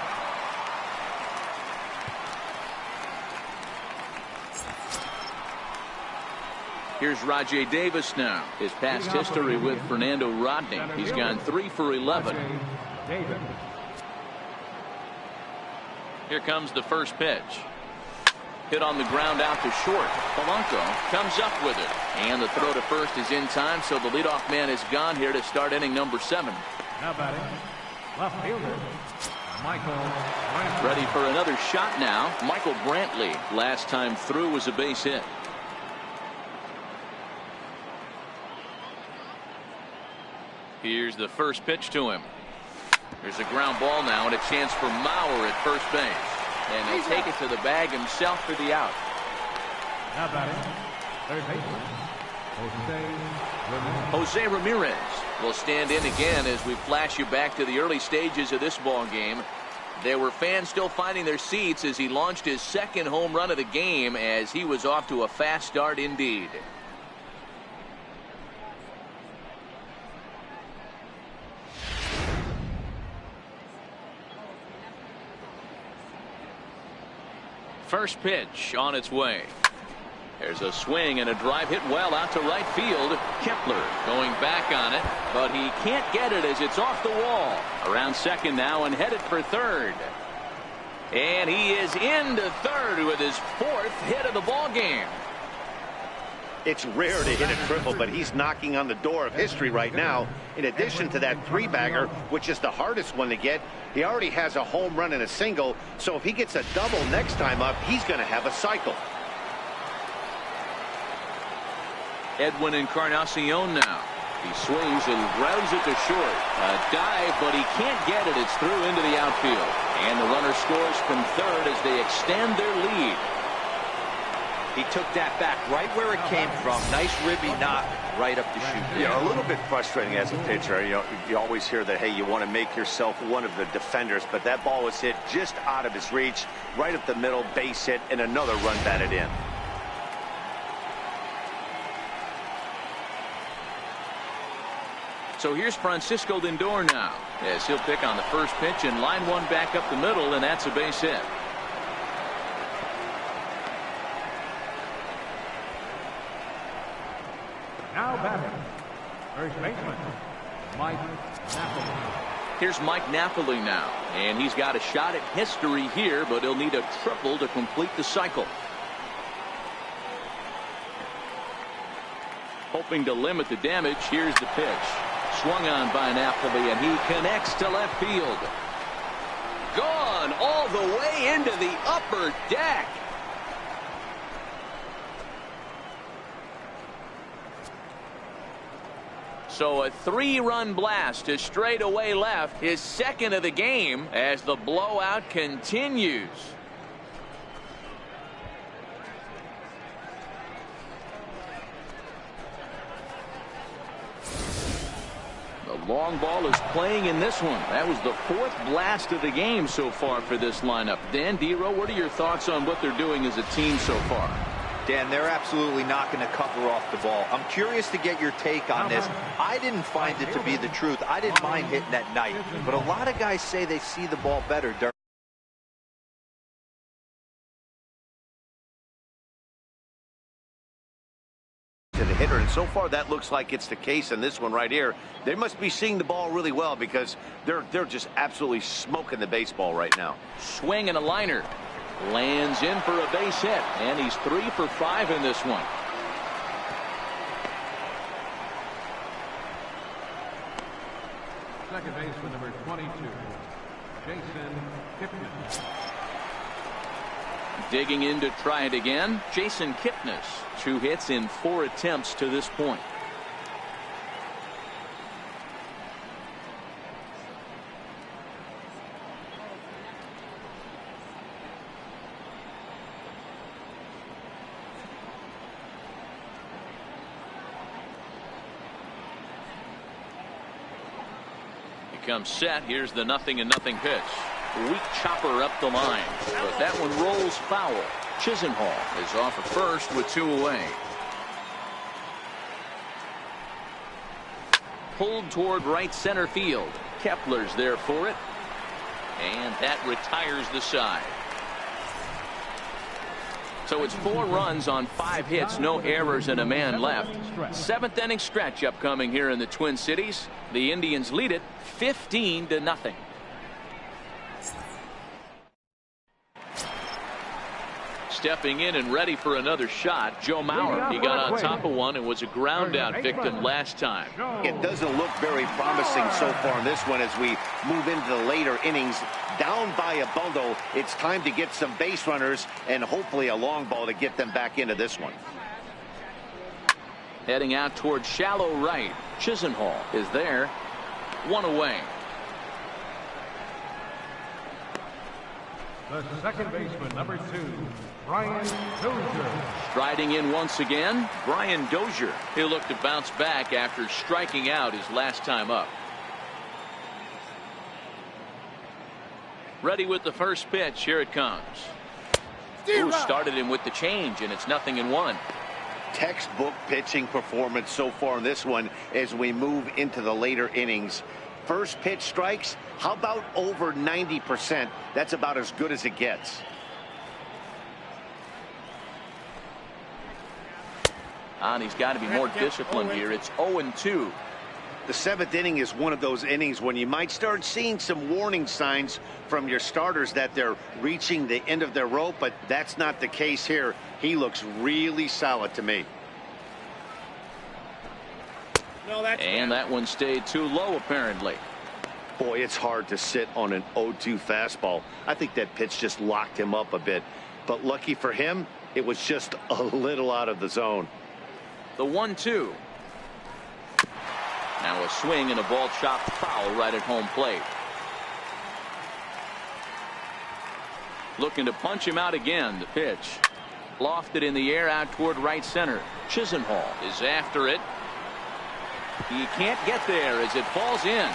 Here's Rajay Davis now. His past history with Fernando Rodney. He's gone 3 for 11. Here comes the first pitch. Hit on the ground out to short. Polanco comes up with it. And the throw to first is in time, so the leadoff man is gone here to start inning number 7. Now batting, left fielder, Michael Brantley. Ready for another shot now. Michael Brantley. Last time through was a base hit. Here's the first pitch to him. There's a ground ball now and a chance for Mauer at first base. And he'll take it to the bag himself for the out. Now batting, third baseman, Jose Ramirez will stand in again as we flash you back to the early stages of this ball game. There were fans still finding their seats as he launched his second home run of the game as he was off to a fast start indeed. First pitch on its way. There's a swing and a drive hit well out to right field. Kepler going back on it, but he can't get it as it's off the wall. Around second now and headed for third. And he is into third with his 4th hit of the ball game. It's rare to hit a triple, but he's knocking on the door of history right now. In addition to that 3-bagger, which is the hardest one to get, he already has a home run and a single, so if he gets a double next time up, he's going to have a cycle. Edwin Encarnacion now. He swings and grounds it to short. A dive, but he can't get it. It's through into the outfield. And the runner scores from third as they extend their lead. He took that back right where it came from. Nice ribby knock right up the chute. Yeah, a little bit frustrating as a pitcher. You always hear that, hey, you want to make yourself one of the defenders, but that ball was hit just out of his reach, right up the middle, base hit, and another run batted in. So here's Francisco Lindor now as he'll pick on the first pitch and line one back up the middle, and that's a base hit. now batting, first baseman, Mike Napoli. Here's Mike Napoli now, and he's got a shot at history here, but he'll need a triple to complete the cycle. Hoping to limit the damage, here's the pitch. Swung on by Napoli, and he connects to left field. Gone all the way into the upper deck. So a 3-run blast to straightaway left, his second of the game, as the blowout continues. The long ball is playing in this one. That was the 4th blast of the game so far for this lineup. Dan Dero, what are your thoughts on what they're doing as a team so far? Dan, they're absolutely not going to cover off the ball. I'm curious to get your take on this. I didn't find it to be the truth. I didn't mind hitting at night, but a lot of guys say they see the ball better during to the hitter, and so far that looks like it's the case in this one right here. They must be seeing the ball really well because they're just absolutely smoking the baseball right now. Swing and a liner. Lands in for a base hit, and he's 3 for 5 in this one. second baseman, number 22, Jason Kipnis. Digging in to try it again, Jason Kipnis. 2 hits in 4 attempts to this point. Comes set. Here's the 0-0 pitch. Weak chopper up the line, but that one rolls foul. Chisenhall is off at first with 2 away. Pulled toward right center field. Kepler's there for it, and that retires the side. So it's 4 runs on 5 hits, no errors, and a man left. 7th inning stretch upcoming here in the Twin Cities. The Indians lead it 15-0. Stepping in and ready for another shot, Joe Mauer. He got on top of one and was a ground out victim last time. It doesn't look very promising so far in this one as we move into the later innings. Down by a bundle, it's time to get some base runners and hopefully a long ball to get them back into this one. Heading out towards shallow right. Chisenhall is there. 1 away. The second baseman, number 2, Brian Dozier. Striding in once again, Brian Dozier. He'll look to bounce back after striking out his last time up. Ready with the first pitch. Here it comes. Ooh, started him with the change, and it's 0-1. Textbook pitching performance so far in this one as we move into the later innings. First pitch strikes, how about over 90%? That's about as good as it gets. And he's got to be more disciplined here. It's 0-2. The 7th inning is one of those innings when you might start seeing some warning signs from your starters that they're reaching the end of their rope, but that's not the case here. He looks really solid to me. And that one stayed too low, apparently. Boy, it's hard to sit on an 0-2 fastball. I think that pitch just locked him up a bit. But lucky for him, it was just a little out of the zone. The 1-2. Now a swing and a ball chopped foul right at home plate. Looking to punch him out again. The pitch. Lofted in the air out toward right center. Chisenhall is after it. He can't get there as it falls in.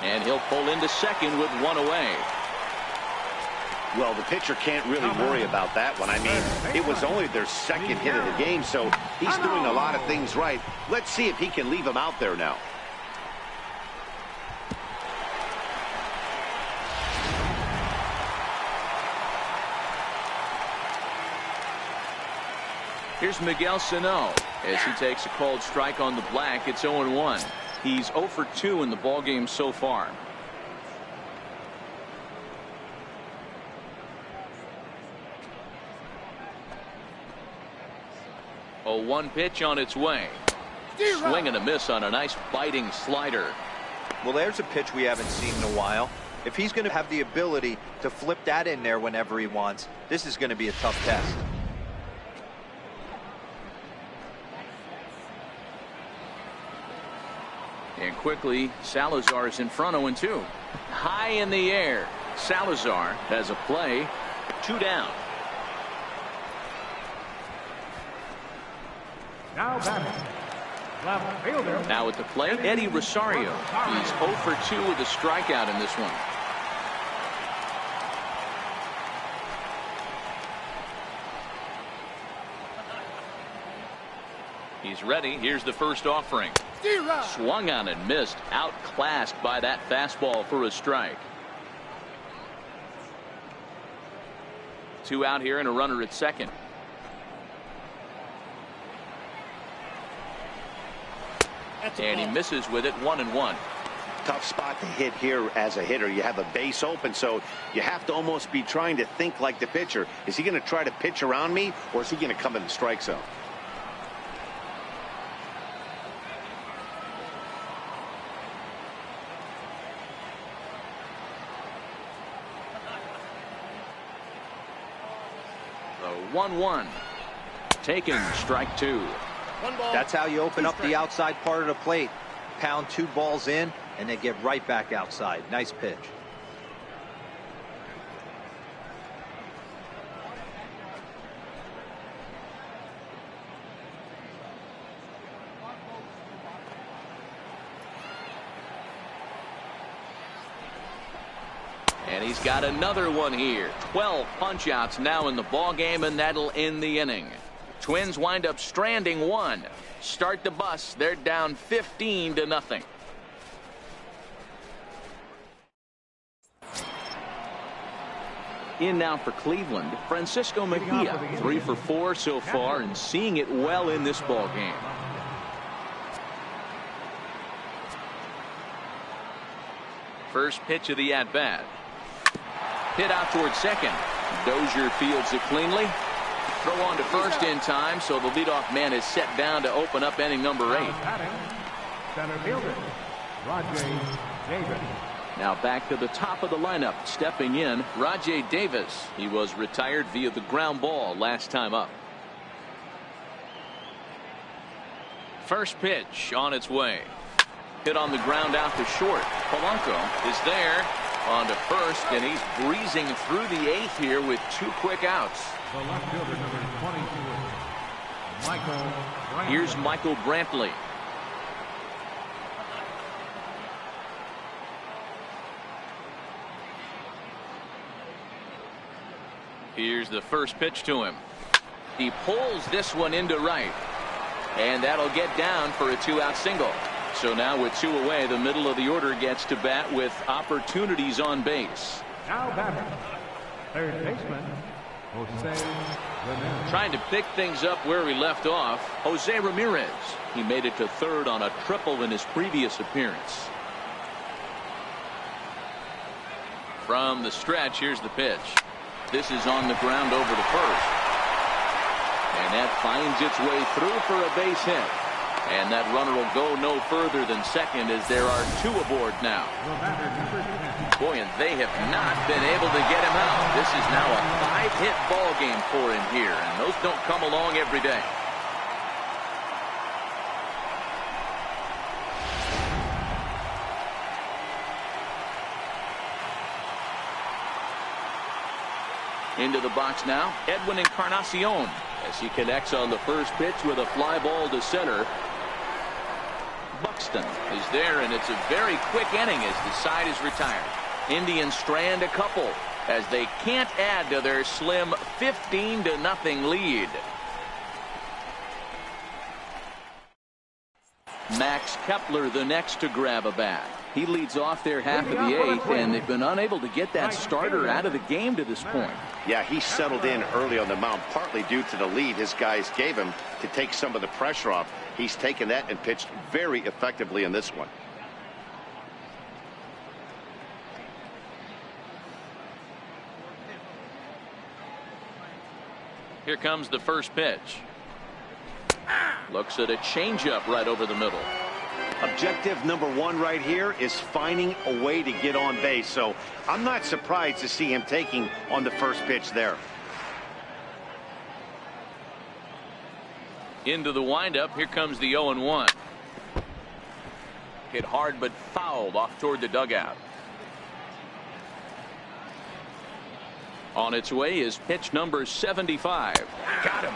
And he'll pull into second with 1 away. Well, the pitcher can't really worry about that one. I mean, it was only their second hit of the game, so he's doing a lot of things right. Let's see if he can leave him out there now. Here's Miguel Sano as he takes a called strike on the black. It's 0-1. He's 0 for 2 in the ballgame so far. A 1 pitch on its way. Swing and a miss on a nice biting slider. Well, there's a pitch we haven't seen in a while. If he's going to have the ability to flip that in there whenever he wants, this is going to be a tough test. And quickly, Salazar is in front, 0-2. High in the air. Salazar has a play. 2 down. Now batting, left fielder. Now at the plate, Eddie Rosario. He's 0 for 2 with a strikeout in this one. He's ready. Here's the first offering. Swung on and missed. Outclassed by that fastball for a strike. 2 out here and a runner at second. And he misses with it. 1-1. Tough spot to hit here as a hitter. You have a base open, so you have to almost be trying to think like the pitcher. Is he going to try to pitch around me, or is he going to come in the strike zone? 1-1. Taken, strike two. That's how you open up the outside part of the plate. Pound 2 balls in, and they get right back outside. Nice pitch. And he's got another one here. 12 punch-outs now in the ball game, and that'll end the inning. Twins wind up stranding one. Start the bus. They're down 15-0. In now for Cleveland, Francisco Mejia, 3 for 4 so far, and seeing it well in this ball game. First pitch of the at-bat. Hit out towards second. Dozier fields it cleanly. Throw on to first in time, so the leadoff man is set down to open up inning number 8. Center fielder, Rajay Davis. Now back to the top of the lineup. Stepping in, Rajay Davis. He was retired via the ground ball last time up. First pitch on its way. Hit on the ground out to short. Polanco is there on to first, and he's breezing through the 8th here with 2 quick outs. The left fielder, number 22, Michael Brantley. Here's Michael Brantley. Here's the first pitch to him. He pulls this one into right, and that'll get down for a 2-out single. So now with 2 away, the middle of the order gets to bat with opportunities on base. Now batting, third baseman, Jose Ramirez. Trying to pick things up where we left off, Jose Ramirez. He made it to third on a triple in his previous appearance. From the stretch, here's the pitch. This is on the ground over to first. And that finds its way through for a base hit. And that runner will go no further than second as there are 2 aboard now. Boy, and they have not been able to get him out. This is now a 5-hit ball game for him here, and those don't come along every day. Into the box now, Edwin Encarnacion, as he connects on the first pitch with a fly ball to center. Buxton is there, and it's a very quick inning as the side is retired. Indians strand a couple as they can't add to their slim 15-0 lead. Max Kepler the next to grab a bat. He leads off their half of the 8th, and they've been unable to get that starter out of the game to this point. Yeah, he settled in early on the mound, partly due to the lead his guys gave him to take some of the pressure off. He's taken that and pitched very effectively in this one. Here comes the first pitch. Looks at a changeup right over the middle. Objective number 1 right here is finding a way to get on base. So I'm not surprised to see him taking on the first pitch there. Into the windup. Here comes the 0-1. Hit hard but fouled off toward the dugout. On its way is pitch number 75. Got him.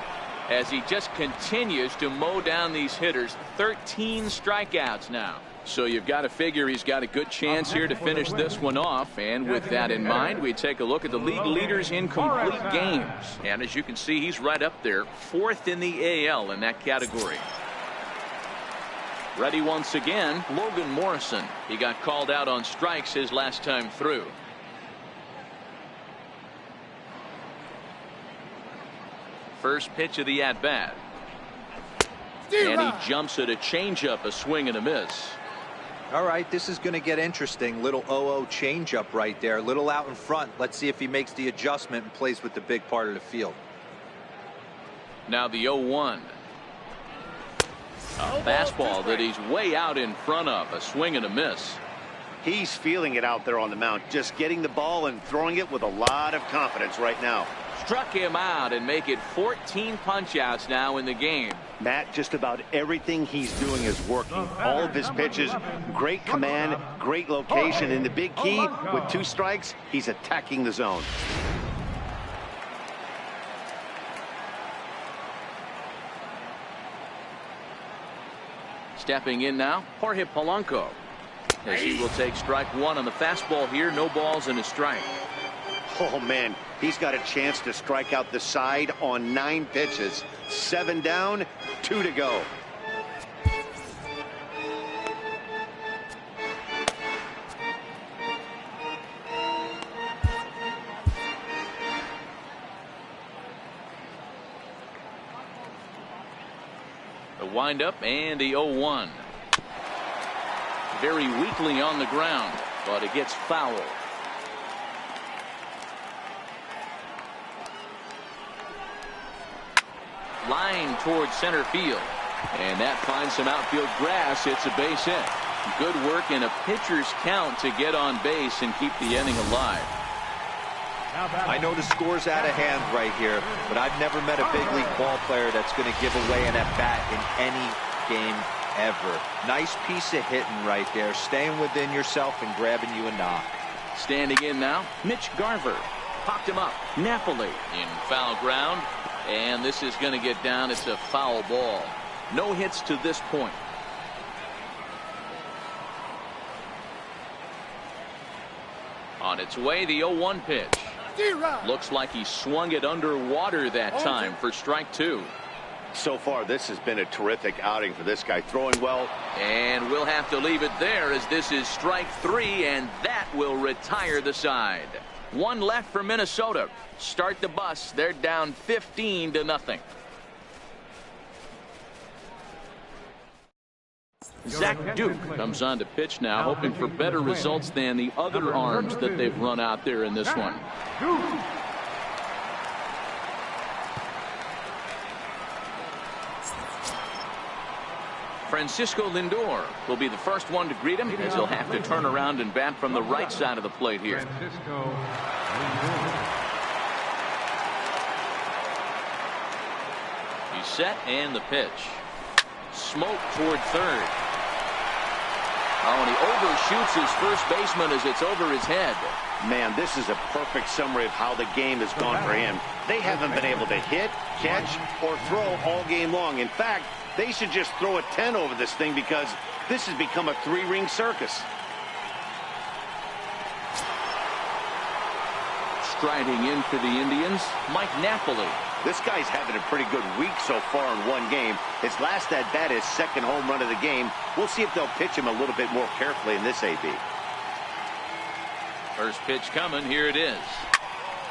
As he just continues to mow down these hitters. 13 strikeouts now. So you've got to figure he's got a good chance here to finish this one off. And with that in mind, we take a look at the league leaders in complete games. And as you can see, he's right up there, 4th in the AL in that category. Ready once again, Logan Morrison. He got called out on strikes his last time through. First pitch of the at-bat. And he jumps at a changeup, a swing and a miss. All right, this is going to get interesting. Little 0-0 changeup right there. Little out in front. Let's see if he makes the adjustment and plays with the big part of the field. Now the 0-1. A fastball that he's way out in front of, a swing and a miss. He's feeling it out there on the mound, just getting the ball and throwing it with a lot of confidence right now. struck him out and make it 14 punch-outs now in the game. Matt, just about everything he's doing is working. All of his pitches, great command, great location. And the big key, with 2 strikes, he's attacking the zone. Stepping in now, Jorge Polanco. As he will take strike 1 on the fastball here. No balls and a strike. Oh, man, he's got a chance to strike out the side on 9 pitches. 7 down, 2 to go. The windup and the 0-1. Very weakly on the ground, but it gets foul. Line towards center field. And that finds some outfield grass. It's a base hit. Good work in a pitcher's count to get on base and keep the inning alive. I know the score's out of hand right here, but I've never met a big league ball player that's going to give away an at-bat in any game ever. Nice piece of hitting right there, staying within yourself and grabbing you a knock. Standing in now, Mitch Garver. Popped him up. Napoli in foul ground. And this is going to get down. It's a foul ball. No hits to this point. On its way, the 0-1 pitch. Looks like he swung it underwater that time for strike 2. So far, this has been a terrific outing for this guy. Throwing well. And we'll have to leave it there as this is strike 3, and that will retire the side. 1 left for Minnesota. Start the bus. They're down 15-0. Zach Duke comes on to pitch now, hoping for better results than the other arms that they've run out there in this one. Francisco Lindor will be the first one to greet him, as he'll have to turn around and bat from the right side of the plate here. He's set, and the pitch. Smoke toward third. Oh, and he overshoots his first baseman as it's over his head. Man, this is a perfect summary of how the game has gone for him. They haven't been able to hit, catch, or throw all game long. In fact, they should just throw a 10 over this thing because this has become a 3-ring circus. Striding in for the Indians, Mike Napoli. This guy's having a pretty good week so far in one game. His last at-bat is second home run of the game. We'll see if they'll pitch him a little bit more carefully in this AB. First pitch coming. Here it is.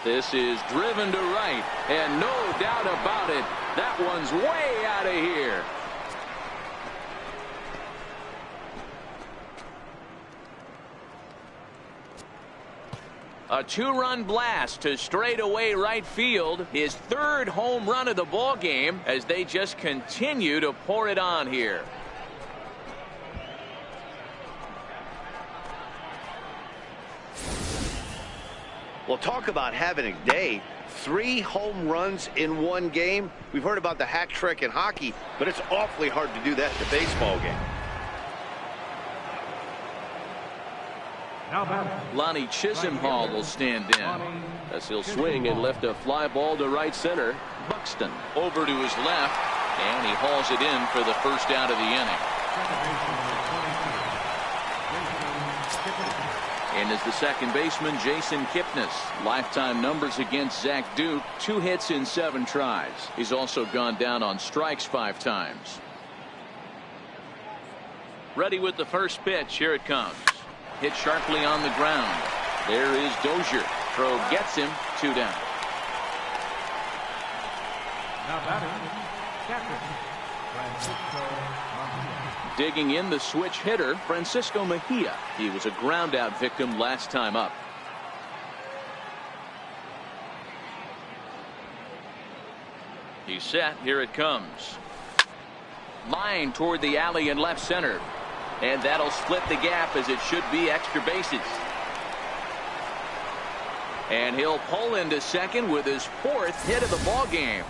This is driven to right, and no doubt about it, that one's way out of here. A 2-run blast to straightaway right field. His 3rd home run of the ball game as they just continue to pour it on here. Well, talk about having a day. 3 home runs in one game. We've heard about the hat trick in hockey, but it's awfully hard to do that in a baseball game. Lonnie Chisenhall will stand in as he'll swing and lift a fly ball to right center. Buxton over to his left, and he hauls it in for the first out of the inning. And as the second baseman, Jason Kipnis. Lifetime numbers against Zach Duke, 2 hits in 7 tries. He's also gone down on strikes 5 times. Ready with the first pitch. Here it comes. Hit sharply on the ground. There is Dozier. Throw gets him. 2 down. Now batting, catcher, Francisco. Digging in, the switch hitter, Francisco Mejia. He was a ground out victim last time up. He's set. Here it comes. Line toward the alley in left center. And that'll split the gap as it should be extra bases. And he'll pull into second with his 4th hit of the ball game.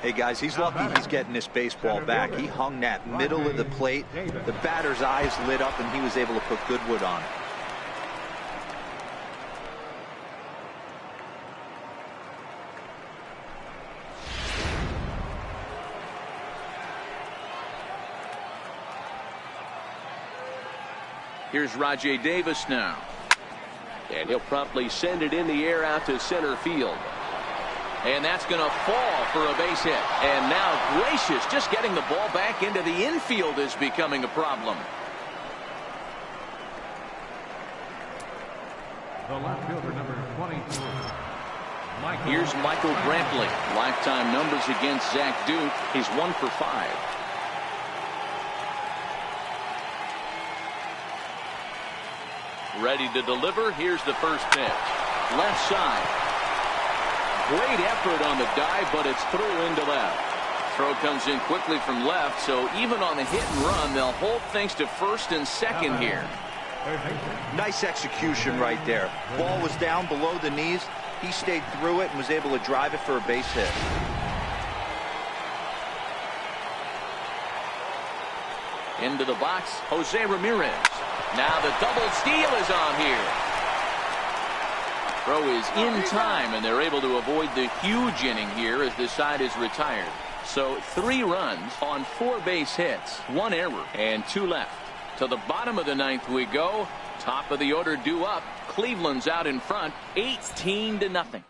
Hey, guys, he's lucky he's getting this baseball back. He hung that middle of the plate. The batter's eyes lit up, and he was able to put good wood on it. Here's Rajay Davis now. And he'll promptly send it in the air out to center field. And that's going to fall for a base hit. And now, gracious, just getting the ball back into the infield is becoming a problem. The left fielder, number 22. Here's Michael Brantley. Lifetime numbers against Zach Duke. He's 1 for 5. Ready to deliver. Here's the first pitch. Left side. Great effort on the dive, but it's through into left. Throw comes in quickly from left, so even on the hit and run, they'll hold things to first and second here. Nice execution right there. Ball was down below the knees. He stayed through it and was able to drive it for a base hit. Into the box, Jose Ramirez. Now the double steal is on here. Throw is in time, and they're able to avoid the huge inning here as this side is retired. So 3 runs on 4 base hits, 1 error, and 2 left. To the bottom of the 9th we go. Top of the order due up. Cleveland's out in front, 18-0.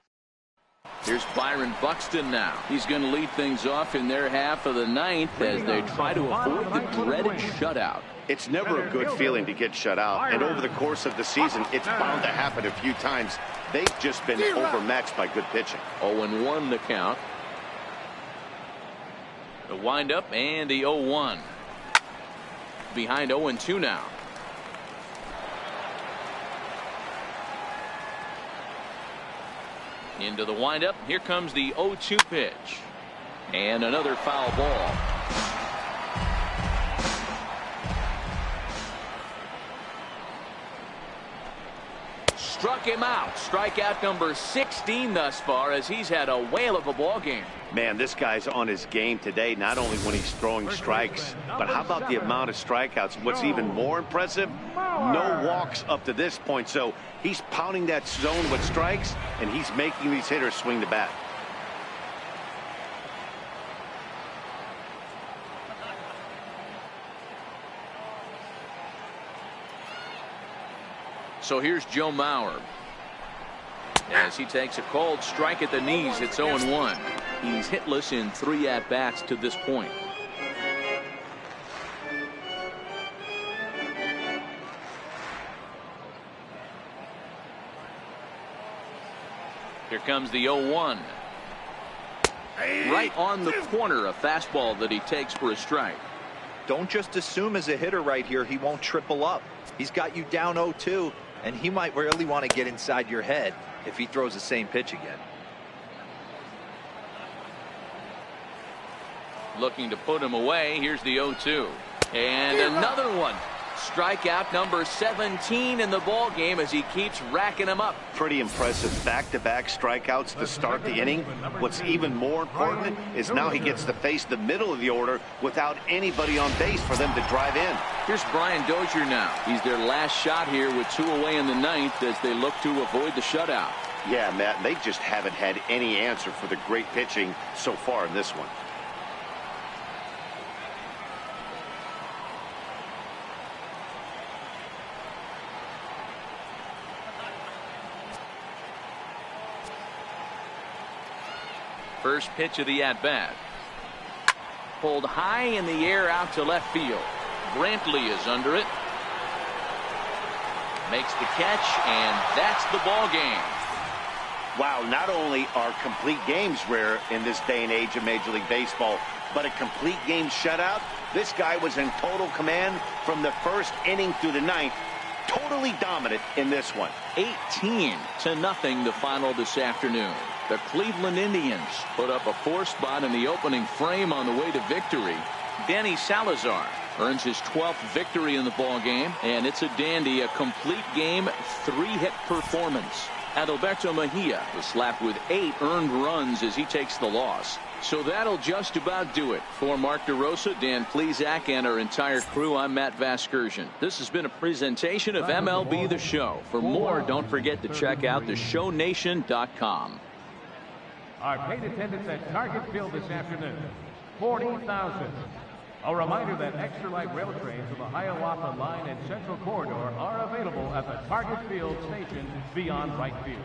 Here's Byron Buxton now. He's going to lead things off in their half of the 9th as they try to avoid the dreaded shutout. It's never a good feeling to get shut out, and over the course of the season, it's bound to happen a few times. They've just been overmatched by good pitching. 0-1 the count. The windup and the 0-1. Behind 0-2 now. Into the windup. Here comes the 0-2 pitch. And another foul ball. Struck him out. Strikeout number 16 thus far as he's had a whale of a ball game. Man, this guy's on his game today, not only when he's throwing strikes, but how about the amount of strikeouts? What's even more impressive, no walks up to this point. So he's pounding that zone with strikes, and he's making these hitters swing the bat. So here's Joe Mauer. As he takes a cold strike at the knees, it's 0-1. He's hitless in 3 at-bats to this point. Here comes the 0-1. Right on the corner, a fastball that he takes for a strike. Don't just assume as a hitter right here he won't triple up. He's got you down 0-2, and he might really want to get inside your head if he throws the same pitch again. Looking to put him away. Here's the 0-2. And another one. Strikeout number 17 in the ball game as he keeps racking them up. Pretty impressive back-to-back strikeouts to start the inning. What's even more important is now he gets to face the middle of the order without anybody on base for them to drive in. Here's Brian Dozier now. He's their last shot here with 2 away in the 9th as they look to avoid the shutout. Yeah, Matt, they just haven't had any answer for the great pitching so far in this one. First pitch of the at-bat. Pulled high in the air out to left field. Brantley is under it. Makes the catch, and that's the ball game. Wow, not only are complete games rare in this day and age of Major League Baseball, but a complete game shutout. This guy was in total command from the first inning through the 9th. Totally dominant in this one. 18-0 the final this afternoon. The Cleveland Indians put up a 4 spot in the opening frame on the way to victory. Danny Salazar earns his 12th victory in the ball game, and it's a dandy, a complete game 3-hit performance. Adalberto Mejia was slapped with 8 earned runs as he takes the loss. So that'll just about do it. For Mark DeRosa, Dan Plesac, and our entire crew, I'm Matt Vasgersian. This has been a presentation of MLB The Show. For more, don't forget to check out theshownation.com. Our paid attendance at Target Field this afternoon, 40,000. A reminder that extra light rail trains of the Hiawatha Line and Central Corridor are available at the Target Field station beyond right field.